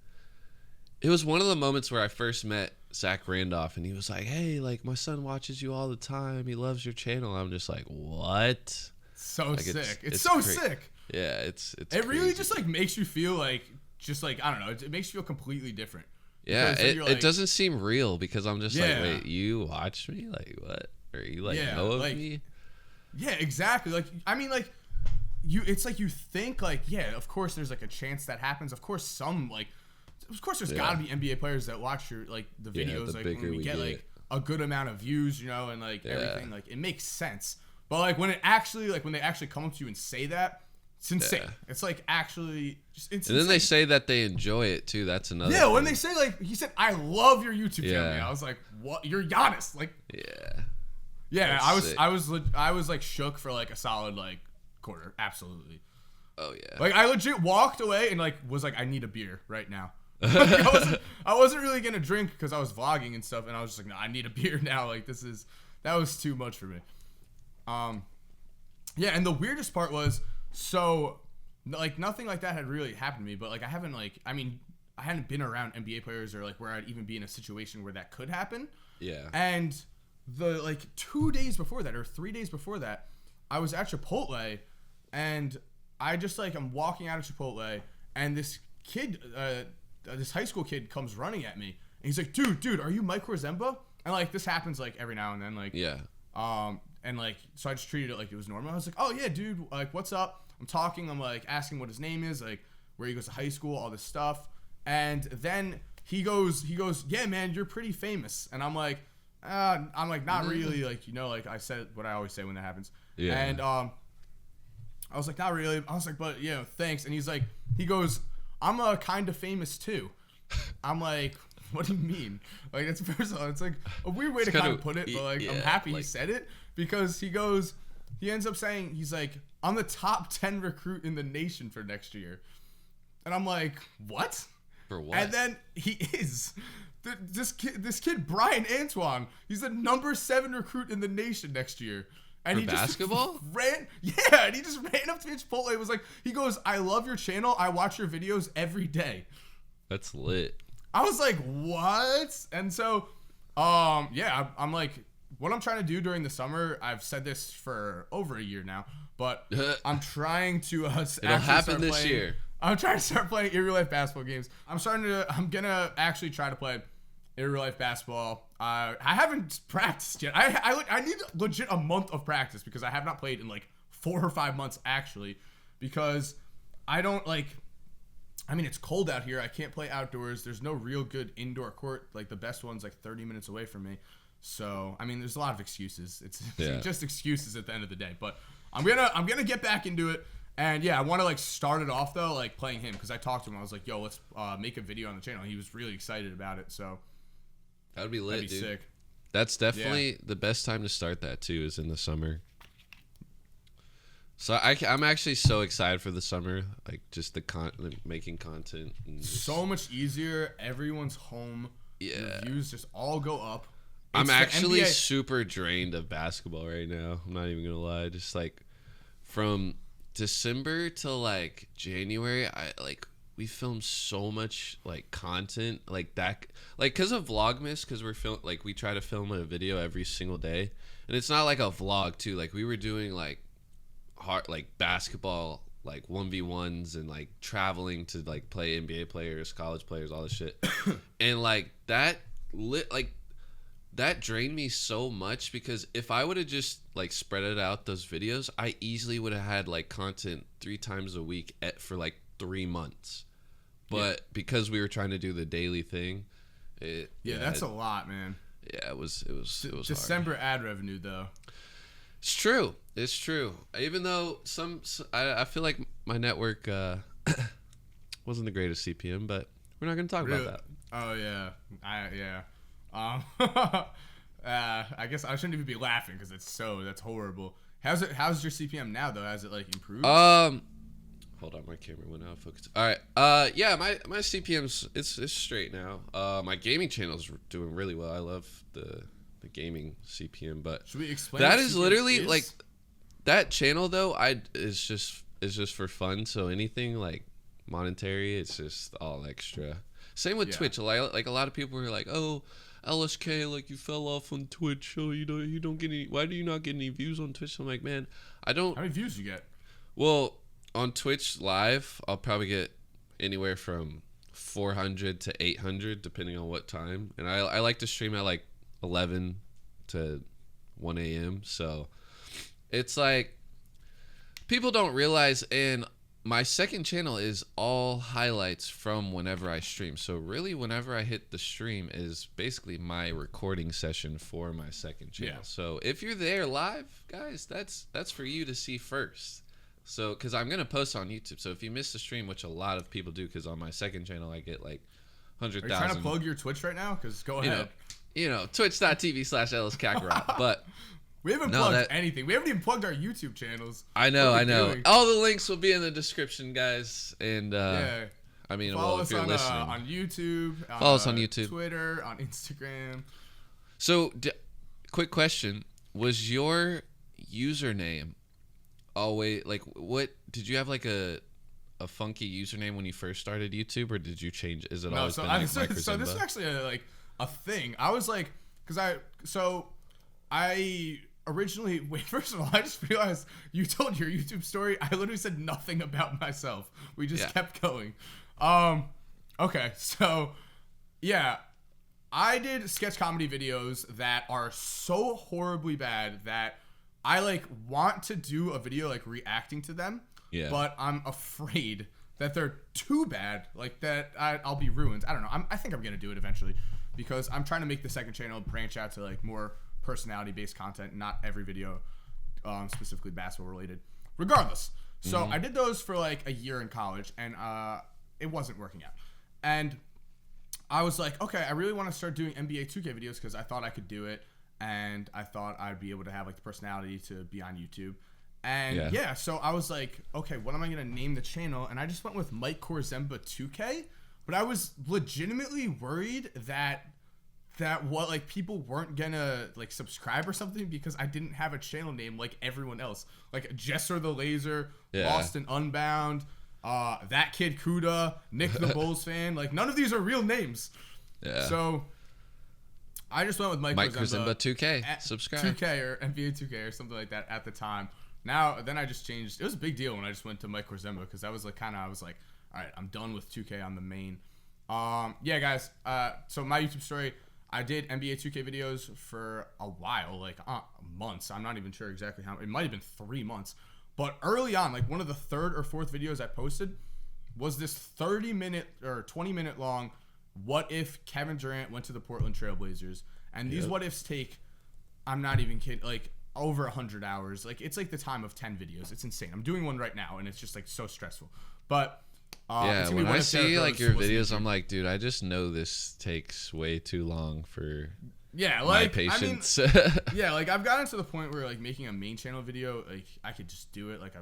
It was one of the moments where I first met Zach Randolph, and he was like, "Hey, like my son watches you all the time. He loves your channel." I'm just like, "What?" So like, sick. It's so sick. Yeah, it's it really just like makes you feel like just like I don't know. It makes you feel completely different. Yeah, it doesn't seem real because I'm just like, wait, you watch me? Like, what? Or you know of me? Yeah, exactly. Like, I mean, like, it's like you think, like, yeah, of course there's, like, a chance that happens. Of course there's got to be NBA players that watch your, like, the videos, like, when we get, like, a good amount of views, you know, and, like, everything. Like, it makes sense. But, like, when they actually come up to you and say that, it's insane. Yeah. It's like actually just insane. And then they say that they enjoy it too. That's another thing. When they say, like, he said, I love your YouTube channel. I was like, what? You're Giannis. Like, yeah. I was like shook for like a solid like quarter. Absolutely. Oh yeah. Like I legit walked away and like was like, I need a beer right now. Like, I wasn't really gonna drink because I was vlogging and stuff, and I was just like, no, I need a beer now. Like that was too much for me. Yeah, and the weirdest part was, so, like, nothing like that had really happened to me, but, like, I hadn't been around NBA players or, like, where I'd even be in a situation where that could happen. Yeah. And the, like, 2 days before that, or 3 days before that, I was at Chipotle, and I just, like, I'm walking out of Chipotle, and this kid, this high school kid comes running at me, and he's like, dude, are you Mike Korzemba? And, like, this happens, like, every now and then, like, and, like, so I just treated it like it was normal. I was like, oh, yeah, dude, like, what's up? I'm talking. I'm, like, asking what his name is, like, where he goes to high school, all this stuff. And then he goes, yeah, man, you're pretty famous. And I'm like, not really. Like, you know, like, I said what I always say when that happens. Yeah. And I was like, not really. I was like, but, you know, thanks. And he goes, I'm kind of famous, too. I'm like, what do you mean? Like, it's personal. It's like a weird way to kind of put it, but like, I'm happy he said it because he ends up saying, he's like, I'm the top 10 recruit in the nation for next year. And I'm like, what? For what? And then he is. This kid, Brian Antoine, he's the number 7 recruit in the nation next year. And for basketball? And he just ran up to me at Chipotle. It was like, he goes, I love your channel. I watch your videos every day. That's lit. I was like, what? And so, I'm like, what I'm trying to do during the summer, I've said this for over a year now, but I'm trying to it'll happen this year. I'm trying to start playing in real life basketball games. I'm gonna actually try to play in real life basketball. I haven't practiced yet. I need legit a month of practice because I have not played in like 4 or 5 months actually, because I don't like. I mean, it's cold out here. I can't play outdoors. There's no real good indoor court. Like, the best one's like 30 minutes away from me. So, I mean, there's a lot of excuses. It's just excuses at the end of the day. But I'm gonna get back into it. And yeah, I want to like start it off though, like playing him, because I talked to him. I was like, yo, let's make a video on the channel. He was really excited about it. So that would be lit, that'd be dude. Sick. That's definitely the best time to start that too, is in the summer. So I'm actually so excited for the summer, like just making content. And so much easier. Everyone's home. Yeah. Your views just all go up. I'm actually super drained of basketball right now. I'm not even gonna lie. Just like from December till like January, we filmed so much like content like that, like because of Vlogmas, because we try to film a video every single day, and it's not like a vlog too. Like we were doing like hard like basketball like 1v1s and like traveling to like play NBA players, college players, all this shit. And like that drained me so much, because if I would have just like spread it out, those videos, I easily would have had like content 3 times a week for like 3 months. But because we were trying to do the daily thing, that's a lot, man. Yeah, it was December hard. Ad revenue though. It's true. Even though I feel like my network wasn't the greatest CPM, but we're not going to talk about that. Oh yeah, I guess I shouldn't even be laughing because that's horrible. How's your CPM now though? Has it like improved? Hold on, my camera went out of focus. All right. Yeah, my CPM's it's straight now. My gaming channel's doing really well. I love the gaming CPM, but should we explain? That is literally like that channel though. Is just for fun. So anything like monetary, it's just all extra. Same with Twitch. Like a lot of people were like, "Oh, LSK, like you fell off on Twitch. Oh, you don't get any. Why do you not get any views on Twitch?" I'm like, man, I don't. How many views you get? Well, on Twitch Live, I'll probably get anywhere from 400 to 800 depending on what time, and I like to stream at like 11 to 1 a.m. So it's like people don't realize, and my second channel is all highlights from whenever I stream. So really whenever I hit the stream is basically my recording session for my second channel. So if you're there live, guys, that's for you to see first. So because I'm gonna post on YouTube, so if you miss the stream, which a lot of people do, because on my second channel I get like 100,000. Are you trying to plug your Twitch right now? Because go ahead. Twitch.tv/EllisKakarot. But we haven't plugged anything. We haven't even plugged our YouTube channels. I know. All the links will be in the description, guys. And I mean, follow if you're us listening, on YouTube. Follow us on YouTube, Twitter, on Instagram. So, quick question: was your username always like? What did you have like a funky username when you first started YouTube, or did you change? Is it always been like so this is actually a thing. I was like, because I originally, first of all, I just realized you told your YouTube story. I literally said nothing about myself. We just kept going. Okay, so yeah, I did sketch comedy videos that are so horribly bad that I like want to do a video like reacting to them. Yeah. But I'm afraid that they're too bad, like that I'll be ruined. I don't know. I think I'm gonna do it eventually, because I'm trying to make the second channel branch out to like more personality-based content, not every video specifically basketball related. Regardless, so I did those for like a year in college, and it wasn't working out. And I was like, okay, I really want to start doing NBA 2K videos because I thought I could do it, and I thought I'd be able to have like the personality to be on YouTube. And so I was like, okay, what am I gonna name the channel? And I just went with Mike Korzemba 2K, but I was legitimately worried that what like people weren't gonna like subscribe or something because I didn't have a channel name like everyone else, like Jesser the Laser, Lost and Unbound, that kid Kuda, Nick the Bulls fan. Like none of these are real names. Yeah. So I just went with Mike Korzemba 2K. Subscribe. 2K or NBA 2K or something like that at the time. Then I just changed. It was a big deal when I just went to Mike Korzemba because I was like I was like, all right, I'm done with 2K on the main. Yeah, guys. So my YouTube story. I did NBA 2K videos for a while, like months. I'm not even sure exactly how. It might have been 3 months. But early on, like one of the third or fourth videos I posted was this 30-minute or 20-minute long what if Kevin Durant went to the Portland Trail Blazers. And these what ifs take, I'm not even kidding, like over 100 hours. Like it's like the time of 10 videos. It's insane. I'm doing one right now and it's just like so stressful. But when I see like your videos, I'm like, dude, I just know this takes way too long for my patience. I mean, like I've gotten to the point where like making a main channel video, like I could just do it. Like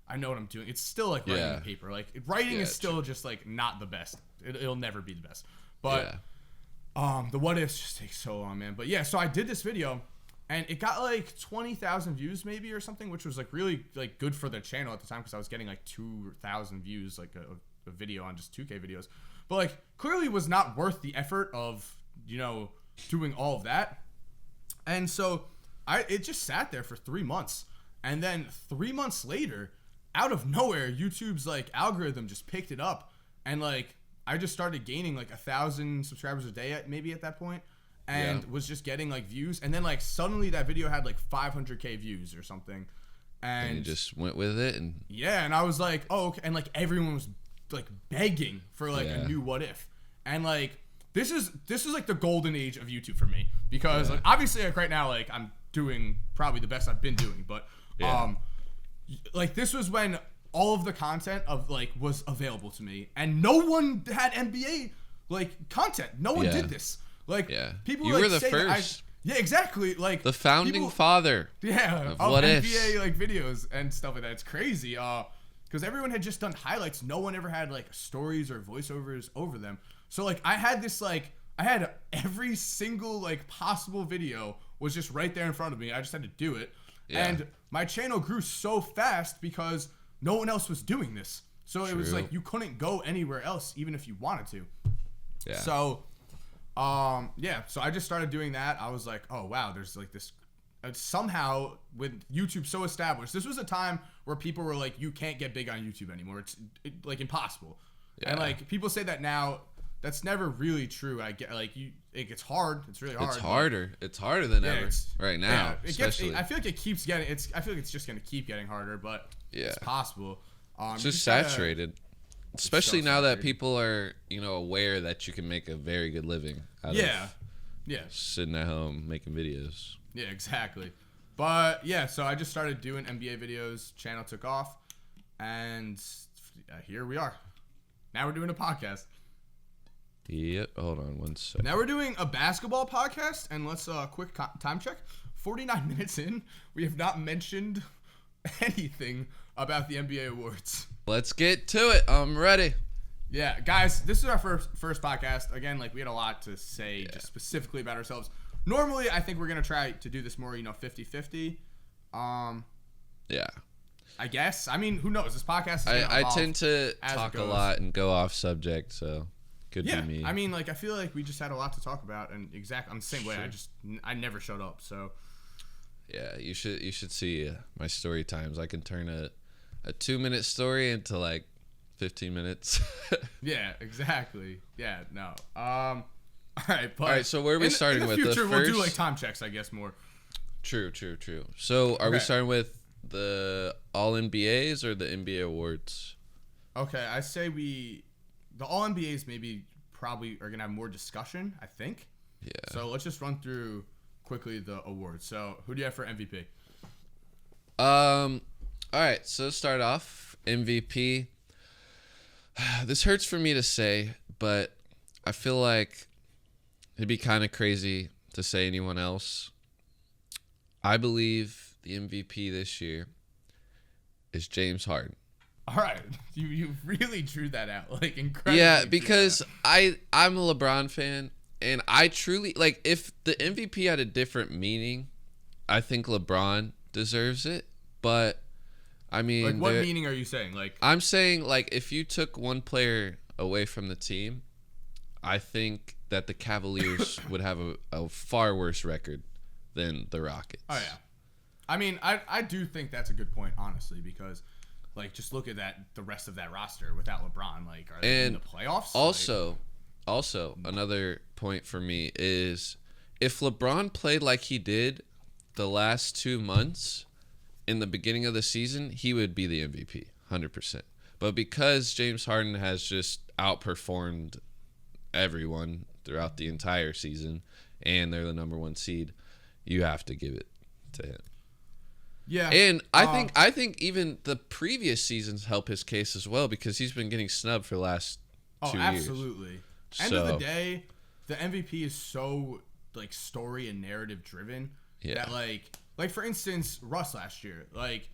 I know what I'm doing. It's still like writing a paper. Like writing is still just like not the best. It'll never be the best. But the what ifs just take so long, man. But yeah, so I did this video. And it got like 20,000 views maybe or something, which was like really like good for the channel at the time because I was getting like 2,000 views like a video on just 2K videos. But like clearly was not worth the effort of, doing all of that. And so it just sat there for 3 months. And then 3 months later, out of nowhere, YouTube's like algorithm just picked it up. And like I just started gaining like 1,000 subscribers a day maybe at that point. And was just getting like views, and then like suddenly that video had like 500k views or something, and you just went with it, and and I was like, oh, okay. And like everyone was like begging for like a new what if, and like this is like the golden age of YouTube for me because like obviously like right now like I'm doing probably the best I've been doing, but like this was when all of the content of like was available to me, and no one had NBA like content. No one did this. Like people you like were the first. Exactly. Like the founding father. Of what NBA like videos and stuff like that. It's crazy. Because everyone had just done highlights. No one ever had like stories or voiceovers over them. So like I had every single like possible video was just right there in front of me. I just had to do it. Yeah. And my channel grew so fast because no one else was doing this. So it was like you couldn't go anywhere else even if you wanted to. Yeah. So so I just started doing that. I was like, oh wow, there's like this somehow with YouTube so established. This was a time where people were like, you can't get big on YouTube anymore. It's like impossible. Yeah. And like people say that now, that's never really true. I get like it gets hard. It's really hard. It's harder. It's harder than ever right now. Yeah, I feel like it keeps getting. I feel like it's just gonna keep getting harder, but it's possible. It's just saturated. Especially now that people are, aware that you can make a very good living out of sitting at home making videos. Yeah, exactly. But yeah, so I just started doing NBA videos. Channel took off, and here we are. Now we're doing a podcast. Yep. Hold on one second. Now we're doing a basketball podcast, and let's quick time check. 49 minutes in, we have not mentioned anything about the NBA awards. Let's get to it. I'm ready. Yeah, guys, this is our first podcast. Again, like we had a lot to say just specifically about ourselves. Normally, I think we're gonna try to do this more, 50-50. Yeah. I guess. I mean, who knows? This podcast is I tend to talk a lot and go off subject, so could be me. I mean, like I feel like we just had a lot to talk about, and I'm the same way. I never showed up, so. Yeah, you should see my story times. I can turn a 2-minute story into like 15 minutes. Yeah, exactly. Yeah, no. All right. So where are we starting with? In the future, we'll do like time checks, I guess, more. True. So are we starting with the All NBAs or the NBA awards? Okay, I say the All NBAs probably are gonna have more discussion, I think. Yeah. So let's just run through quickly the awards. So who do you have for MVP? All right. So start off MVP. This hurts for me to say, but I feel like it'd be kind of crazy to say anyone else. I believe the MVP this year is James Harden. All right, you really drew that out, like incredibly. Yeah, because I'm a LeBron fan, and I truly like if the MVP had a different meaning, I think LeBron deserves it. But I mean, like what meaning are you saying? Like I'm saying, like if you took one player away from the team, I think that the Cavaliers would have a far worse record than the Rockets. Oh yeah, I mean, I do think that's a good point, honestly, because like just look at the rest of that roster without LeBron. Like, are they in the playoffs? Also, another point for me is if LeBron played like he did the last 2 months in the beginning of the season, he would be the MVP, 100%. But because James Harden has just outperformed everyone throughout the entire season, and they're the number 1 seed, you have to give it to him. Yeah, and I think even the previous seasons help his case as well because he's been getting snubbed for the last 2 years. Absolutely. End of the day, the MVP is so like story and narrative driven that like for instance, Russ last year, like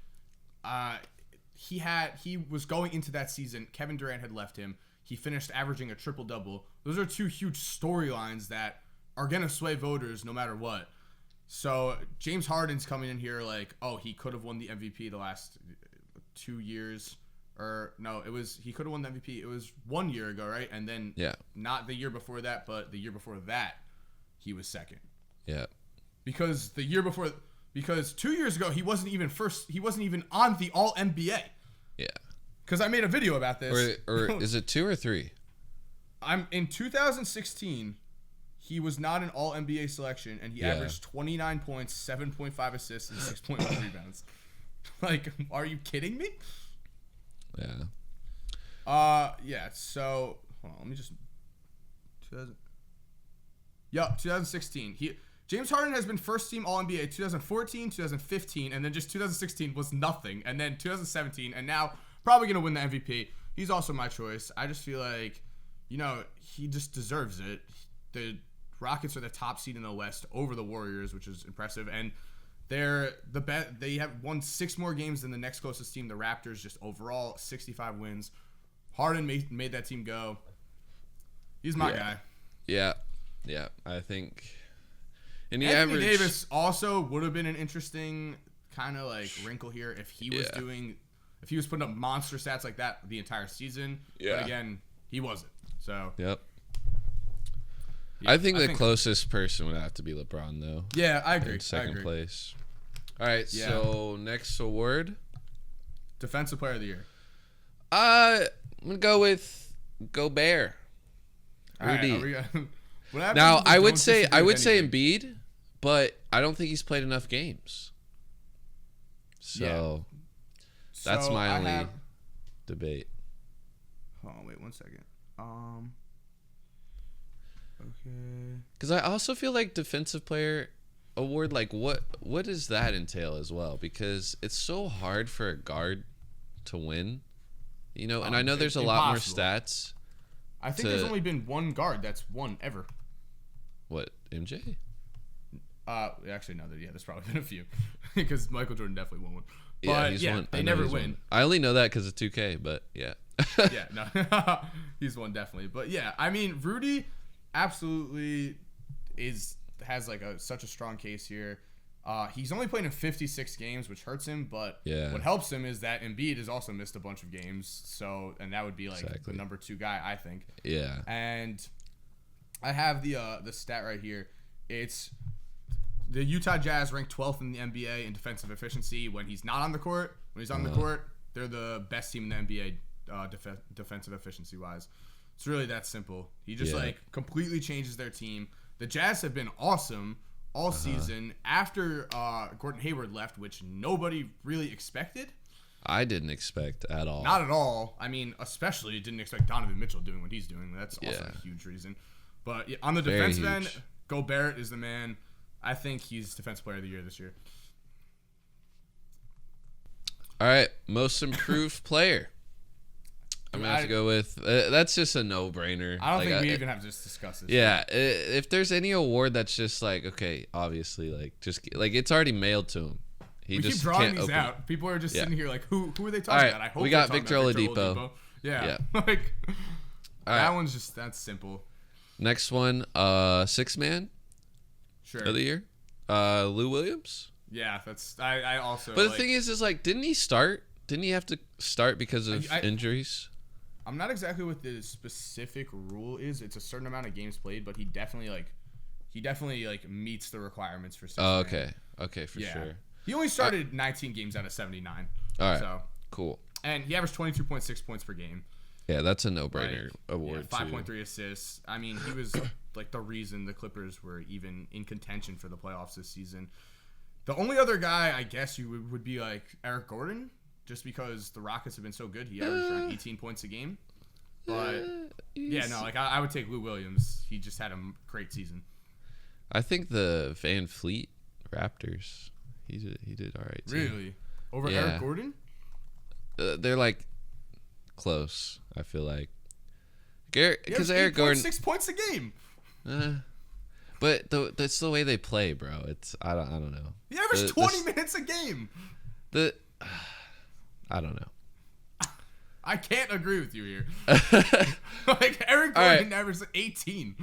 he was going into that season. Kevin Durant had left him. He finished averaging a triple-double. Those are 2 huge storylines that are gonna sway voters no matter what. So James Harden's coming in here like, oh, he could have won the MVP the last 2 years, or no, he could have won the MVP. It was 1 year ago, right? And then not the year before that, but the year before that, he was second. Yeah. Because 2 years ago he wasn't even first. He wasn't even on the All NBA. Yeah. Because I made a video about this. Or is it 2 or 3? I'm in 2016. He was not an All-NBA selection, and he averaged 29 points, 7.5 assists, and 6.1 rebounds. Like, are you kidding me? Yeah. Yeah, so, hold on, let me just... 2016. James Harden has been first-team All-NBA 2014, 2015, and then just 2016 was nothing, and then 2017, and now probably going to win the MVP. He's also my choice. I just feel like, he just deserves it. The Rockets are the top seed in the West over the Warriors, which is impressive, and they're the best. They have won 6 more games than the next closest team, the Raptors. Just overall 65 wins. Harden made that team go. He's my guy. Yeah, I think. And Anthony Davis also would have been an interesting kind of like wrinkle here if he was if he was putting up monster stats like that the entire season. Yeah. But again, he wasn't. So. Yep. Yeah, I think the closest person would have to be LeBron, though. Yeah, I agree. In second place. All right, so next award. Defensive Player of the Year. I'm going to go with Gobert. Rudy. What happens Now if we I don't would say disagree with anything? Embiid, but I don't think he's played enough games. So that's So my I only have- debate. Oh wait, 1 second. Okay. Because I also feel like defensive player award, like what does that entail as well? Because it's so hard for a guard to win, and I know there's a lot more Impossible. stats. I think there's only been one guard that's won ever. What, MJ? Actually, no, there's probably been a few because Michael Jordan definitely won one. Yeah, But he's yeah, won. they I know never he's win. won. I only know that because of 2K, but yeah. Yeah, no, he's one definitely. But yeah, I mean, Rudy absolutely has like such a strong case here. He's only played in 56 games, which hurts him, but Yeah. what helps him is that Embiid has also missed a bunch of games. And that would be like Exactly. the number 2 guy, I think. Yeah. And I have the stat right here. It's the Utah Jazz ranked 12th in the NBA in defensive efficiency when he's not on the court. When he's on the court, they're the best team in the NBA defensive efficiency wise. It's really that simple. He just completely changes their team. The Jazz have been awesome all season after Gordon Hayward left, which nobody really expected. I didn't expect at all. Not at all. I mean, especially didn't expect Donovan Mitchell doing what he's doing. That's also a huge reason. But on the Very defensive end, huge. Gobert is the man. I think he's Defensive Player of the Year this year. All right, most improved player. I'm gonna have to go with that's just a no-brainer. I don't think we even have to just discuss this. Yeah, if there's any award that's just like, okay, obviously, like just like it's already mailed to him. We keep drawing these out. People are just sitting here like, who are they talking All right, about? I hope we they're got talking Victor about Oladipo. Yeah, Yeah. like All that right. one's that's simple. Next one, sixth man Sure. of the year, Lou Williams. Yeah, that's I also. But the thing is like, didn't he start? Didn't he have to start because of injuries? I'm not exactly what the specific rule is. It's a certain amount of games played, but he definitely meets the requirements for 6 Oh, man. okay, for sure. He only started 19 games out of 79. All right, So, cool. and he averaged 22.6 points per game. Yeah, that's a no-brainer Like, award too. 5.3 assists. I mean, he was like the reason the Clippers were even in contention for the playoffs this season. The only other guy I guess you would be like Eric Gordon, just because the Rockets have been so good. He averaged around 18 points a game. But yeah, no, like I would take Lou Williams. He just had a great season. I think the Van Fleet Raptors, he did all right too. Really? Over Yeah. Eric Gordon? They're like close. I feel like because He Eric averaged Gordon, 6 points a game. but that's the way they play, bro. It's I don't know. He averaged 20 minutes a game. I don't know. I can't agree with you here. Like Eric All right. Gordon averaged 18.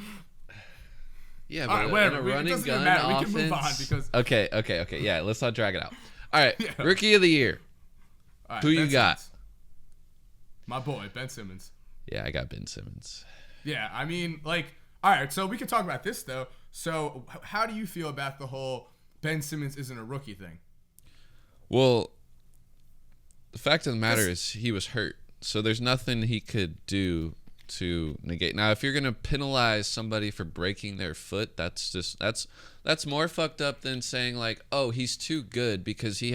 Yeah, All but right, in whatever. a It running doesn't even gun matter. We offense. can move on because Okay. Yeah, let's not drag it out. All right, Yeah. Rookie of the Year. All right, Who you Ben got? Simmons. My boy, Ben Simmons. Yeah, I got Ben Simmons. Yeah, I mean, like, all right, so we can talk about this, though. So, how do you feel about the whole Ben Simmons isn't a rookie thing? Well, the fact of the matter is he was hurt, so there's nothing he could do to negate. Now, if you're gonna penalize somebody for breaking their foot, that's more fucked up than saying like, oh, he's too good because he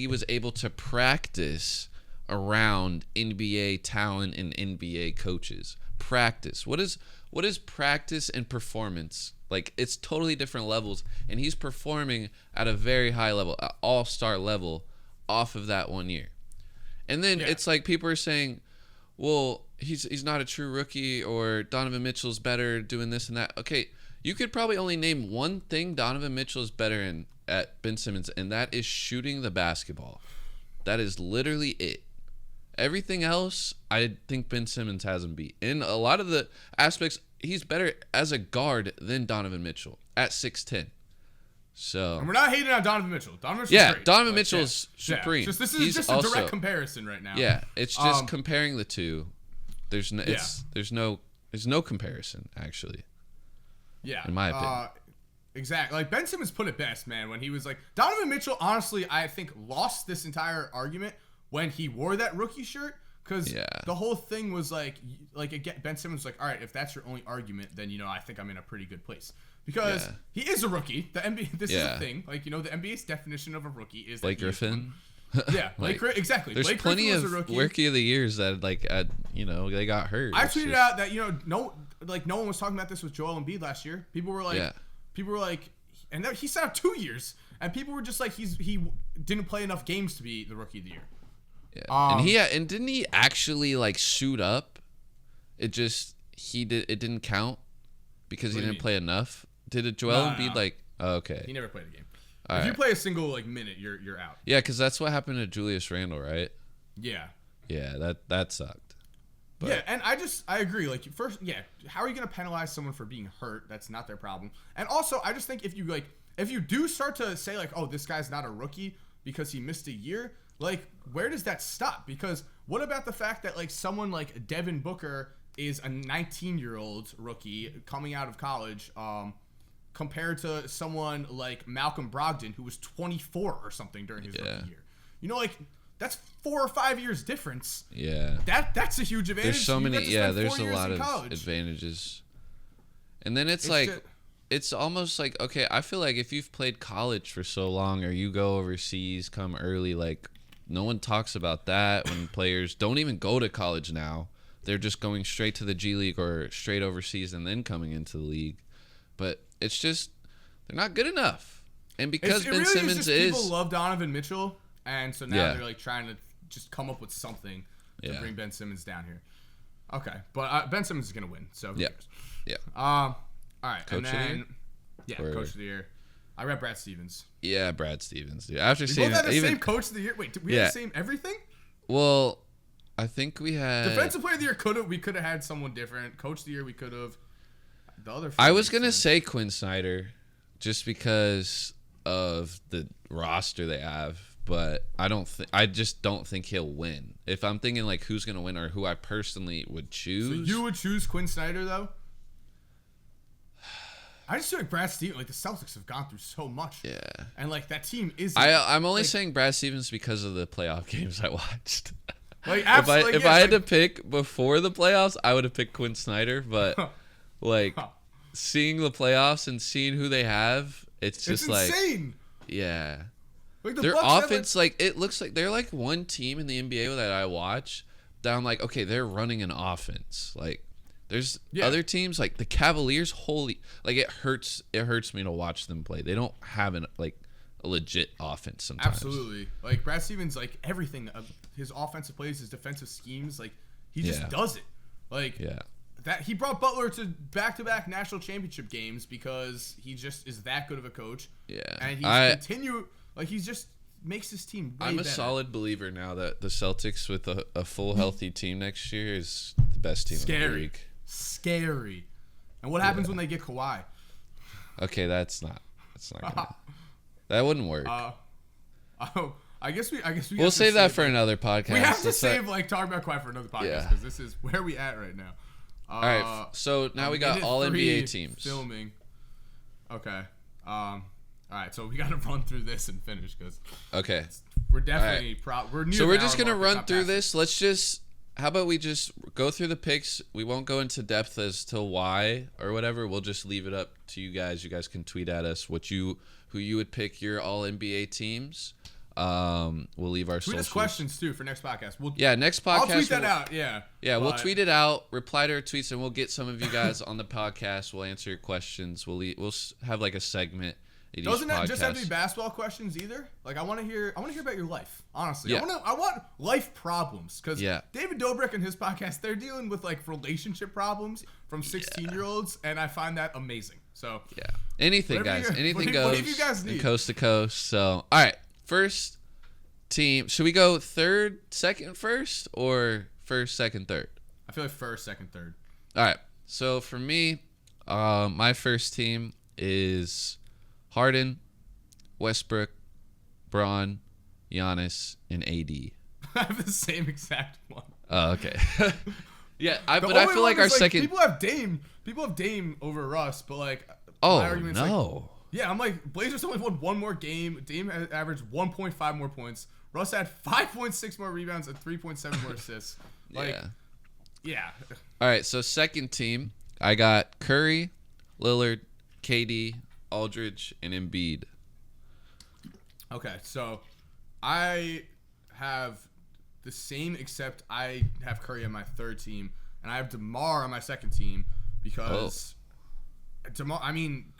was able to practice around NBA talent and NBA coaches. Practice. What is practice and performance? Like, it's totally different levels, and he's performing at a very high level, at all-star level, off of that 1 year. And then it's like people are saying, well, he's not a true rookie, or Donovan Mitchell's better doing this and that. Okay, you could probably only name one thing Donovan Mitchell is better in at Ben Simmons, and that is shooting the basketball. That is literally it. Everything else, I think Ben Simmons has him beat. In a lot of the aspects, he's better as a guard than Donovan Mitchell at 6'10". So, And we're not hating on Donovan Mitchell. Donovan Mitchell's great. Donovan Like, Mitchell's supreme. This is He's just a also, direct comparison right now. Yeah, it's just comparing the two. There's no, Yeah. there's no comparison actually. Yeah. In my opinion. Exactly. Like, Ben Simmons put it best, man, when he was like, Donovan Mitchell, honestly, I think lost this entire argument when he wore that rookie shirt, Because the whole thing was like again, Ben Simmons was like, all right, if that's your only argument, then I think I'm in a pretty good place. Because he is a rookie. The NBA, this is a thing. Like, the NBA's definition of a rookie is Blake Griffin. Yeah, exactly. There's Blake plenty Griffin of was a rookie. rookie of the years that they got hurt. I tweeted out that no one was talking about this with Joel Embiid last year. People were like, and he sat out 2 years, and people were just like, he didn't play enough games to be the rookie of the year. Yeah, and didn't he actually like suit up? It didn't count because he didn't play enough. Did it Joel Embiid like? Oh, okay. He never played a game. If you play a single minute, you're out. Yeah, because that's what happened to Julius Randle, right? Yeah. Yeah, that sucked. But. Yeah, and I agree. Like, first, how are you gonna penalize someone for being hurt? That's not their problem. And also, I just think if you do start to say like, oh, this guy's not a rookie because he missed a year, like, where does that stop? Because what about the fact that like someone like Devin Booker is a 19-year-old rookie coming out of college, compared to someone like Malcolm Brogdon, who was 24 or something during his rookie year. Like, that's 4 or 5 years difference. Yeah. That's a huge advantage. There's so many, there's a lot of advantages. And then it's almost like, okay, I feel like if you've played college for so long or you go overseas, come early, like, no one talks about that when players don't even go to college now. They're just going straight to the G League or straight overseas and then coming into the league. But it's just, they're not good enough. And because Ben Simmons is... People love Donovan Mitchell, and so now they're like trying to just come up with something to bring Ben Simmons down here. Okay, but Ben Simmons is going to win, so who cares? Yeah. All right, Coach of the year? Yeah, Coach of the Year. I read Brad Stevens. Yeah, Brad Stevens, dude. After we seeing both had the same Coach of the Year. Wait, did we have the same everything? Well, I think we had... Defensive Player of the Year, we could have had someone different. Coach of the Year, we could have... The other... I was going to say Quinn Snyder just because of the roster they have, but I just don't think he'll win. If I'm thinking like who's going to win or who I personally would choose... So you would choose Quinn Snyder, though? I just feel like Brad Stevens, like the Celtics have gone through so much. Yeah. And like that team is... I'm only saying Brad Stevens because of the playoff games I watched. Like, absolutely, if I had to pick before the playoffs, I would have picked Quinn Snyder, but like seeing the playoffs and seeing who they have, it's just like insane. Yeah. Like their offense, like it looks like they're like one team in the NBA that I watch that I'm like, okay, they're running an offense. Like there's other teams like the Cavaliers, it hurts me to watch them play. They don't have a legit offense sometimes. Absolutely. Like Brad Stevens, like everything, his offensive plays, his defensive schemes, like he just does it. Like that he brought Butler to back-to-back national championship games because he just is that good of a coach. Yeah. And he just makes his team way I'm a better. solid believer now that the Celtics with a full healthy team next year is the best team in the league. Scary. And what happens when they get Kawhi? Okay, that's not gonna, that wouldn't work. I guess we'll save that for another podcast. We have to save talking about Kawhi for another podcast because this is where we at right now. All right, so now we got all NBA teams filming. Okay. All right, so we got to run through this and finish because we're definitely we're near. So we're just gonna run through this. How about we just go through the picks? We won't go into depth as to why or whatever. We'll just leave it up to you guys. You guys can tweet at us who you would pick your all NBA teams. We'll leave our tweet us questions too for next podcast. Next podcast. I'll tweet that out. We'll tweet it out. Reply to our tweets, and we'll get some of you guys on the podcast. We'll answer your questions. We'll have like a segment. Doesn't that just have to be basketball questions either? Like I want to hear about your life. Honestly, I want life problems because David Dobrik and his podcast, they're dealing with like relationship problems from 16-year-olds, and I find that amazing. So anything, guys, anything goes. Whatever you guys need. Coast to coast. So all right, first team. Should we go third, second, first, or first, second, third? I feel like first, second, third. All right. So for me, my first team is Harden, Westbrook, Braun, Giannis, and AD. I have the same exact one. Oh, okay. But I feel like our second... People have Dame over Russ, but like... Oh, no. I'm like, Blazers only won one more game. Dame averaged 1.5 more points. Russ had 5.6 more rebounds and 3.7 more assists. Yeah. All right, so second team, I got Curry, Lillard, KD, Aldridge, and Embiid. Okay, so I have the same, except I have Curry on my third team, and I have DeMar on my second team because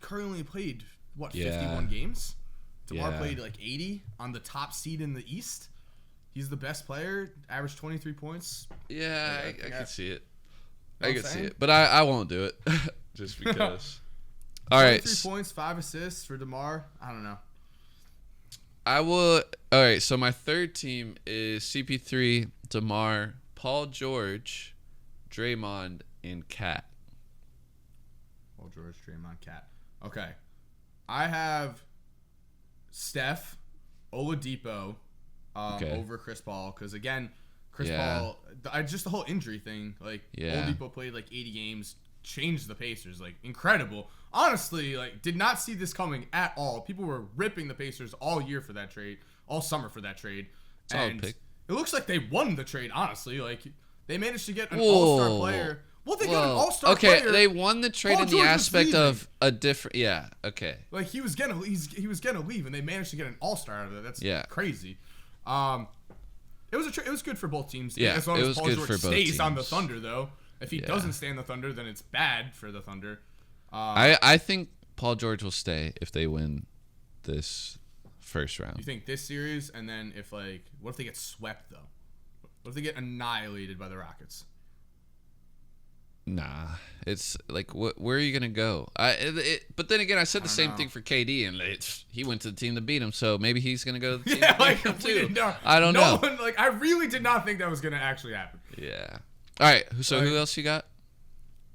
Curry only played, 51 games? DeMar played like 80 on the top seed in the East. He's the best player, averaged 23 points. Yeah, I can see it. I can see it, but I won't do it just because. All right. 23 points, 5 assists for DeMar. I don't know. I will. All right, so my third team is CP3, DeMar, Paul George, Draymond, and Cat. Paul George, Draymond, Cat. Okay. I have Steph, Oladipo over Chris Paul because, again, Chris Paul, just the whole injury thing. Oladipo played 80 games, changed the Pacers. Incredible. Honestly, did not see this coming at all. People were ripping the Pacers all year for that trade, all summer for that trade. Solid pick. It looks like they won the trade, honestly. They managed to get an all-star player. Well, they got an all-star player. Okay, they won the trade Paul in George the was aspect leaving. of a different. Yeah. Okay. He was gonna leave, and they managed to get an all-star out of it. That's crazy. It was good for both teams. Yeah, as long it as was Paul good George for both stays on the teams. Thunder, though. If he doesn't stay on the Thunder, then it's bad for the Thunder. I think Paul George will stay if they win this first round. You think this series, and then what if they get swept though? What if they get annihilated by the Rockets? Nah, it's where are you gonna go? But then again, I said the same thing for KD, and he went to the team to beat him, so maybe he's gonna go to the team to beat him too. I don't know. I really did not think that was gonna actually happen. Yeah. All right. So who else you got?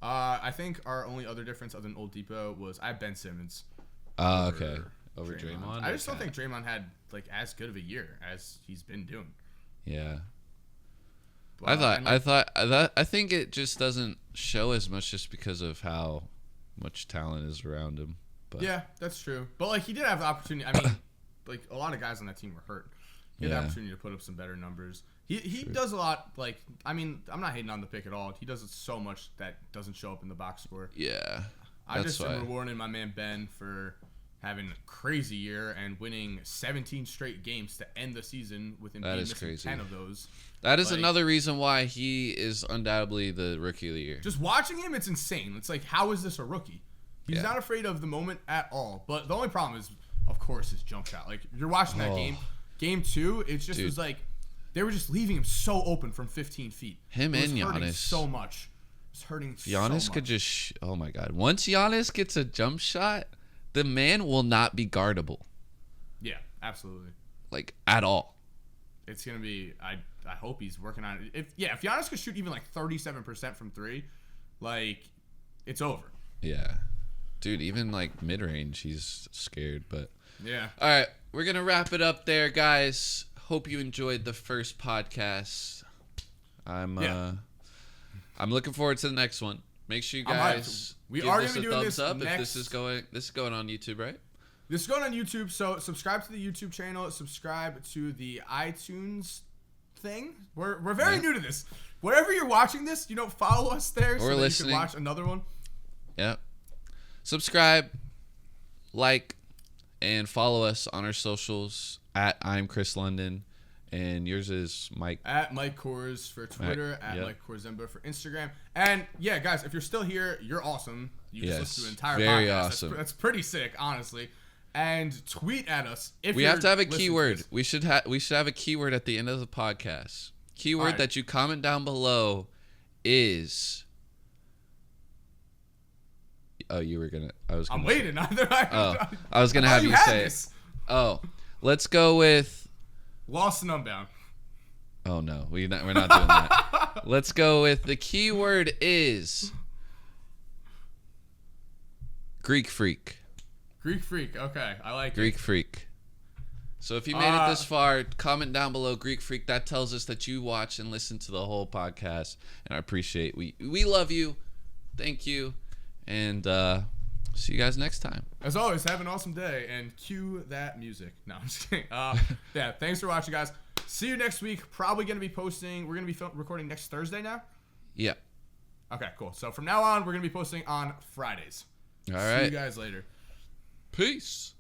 I think our only other difference other than Oladipo was I have Ben Simmons. Okay. Over Draymond. I just don't think Draymond had as good of a year as he's been doing. Yeah. But, I think it just doesn't show as much just because of how much talent is around him. But yeah, that's true. But he did have the opportunity. A lot of guys on that team were hurt. He had the opportunity to put up some better numbers. He does a lot. I'm not hating on the pick at all. He does it so much that doesn't show up in the box score. Yeah. I just am rewarding my man Ben for having a crazy year and winning 17 straight games to end the season with him being missing 10 of those. That is another reason why he is undoubtedly the rookie of the year. Just watching him, it's insane. It's how is this a rookie? He's not afraid of the moment at all. But the only problem is, of course, his jump shot. You're watching that game 2, it just was they were just leaving him so open from 15 feet. Him and Giannis. So much. It's hurting so much. Giannis could just, oh my God. Once Giannis gets a jump shot, the man will not be guardable. Yeah, absolutely. At all. It's going to be, I hope he's working on it. If Giannis could shoot even 37% from 3, it's over. Yeah. Dude, even mid-range, he's scared, but. Yeah. All right. We're going to wrap it up there, guys. Hope you enjoyed the first podcast. I'm looking forward to the next one. Make sure you guys give us a thumbs up if this is going on YouTube, right? This is going on YouTube, so subscribe to the YouTube channel, subscribe to the iTunes thing. We're very new to this. Wherever you're watching this, follow us there so that you can watch another one. Yep. Subscribe, and follow us on our socials at I'm Chris London, and yours is Mike. At Mike Kors for Twitter, Mike Korzemba for Instagram. And yeah, guys, if you're still here, you're awesome. You just listened to an entire very podcast. Awesome. That's pretty sick, honestly. And tweet at us if we have to have a keyword. We should have a keyword at the end of the podcast. Keyword that you comment down below is. Oh, you were gonna. I'm waiting. I was gonna have you say. Oh, let's go with. Lost and Unbound. Oh no, we're not doing that. Let's go with the keyword is. Greek Freak. Greek Freak. Okay, I like Greek Freak. So if you made it this far, comment down below Greek Freak. That tells us that you watch and listen to the whole podcast, and I appreciate. We love you. Thank you. And See you guys next time. As always, have an awesome day and cue that music. No, I'm just kidding. Yeah, thanks for watching, guys. See you next week. Probably going to be posting. We're going to be recording next Thursday now. Yeah. Okay, cool. So from now on, we're going to be posting on Fridays. All right. See you guys later. Peace.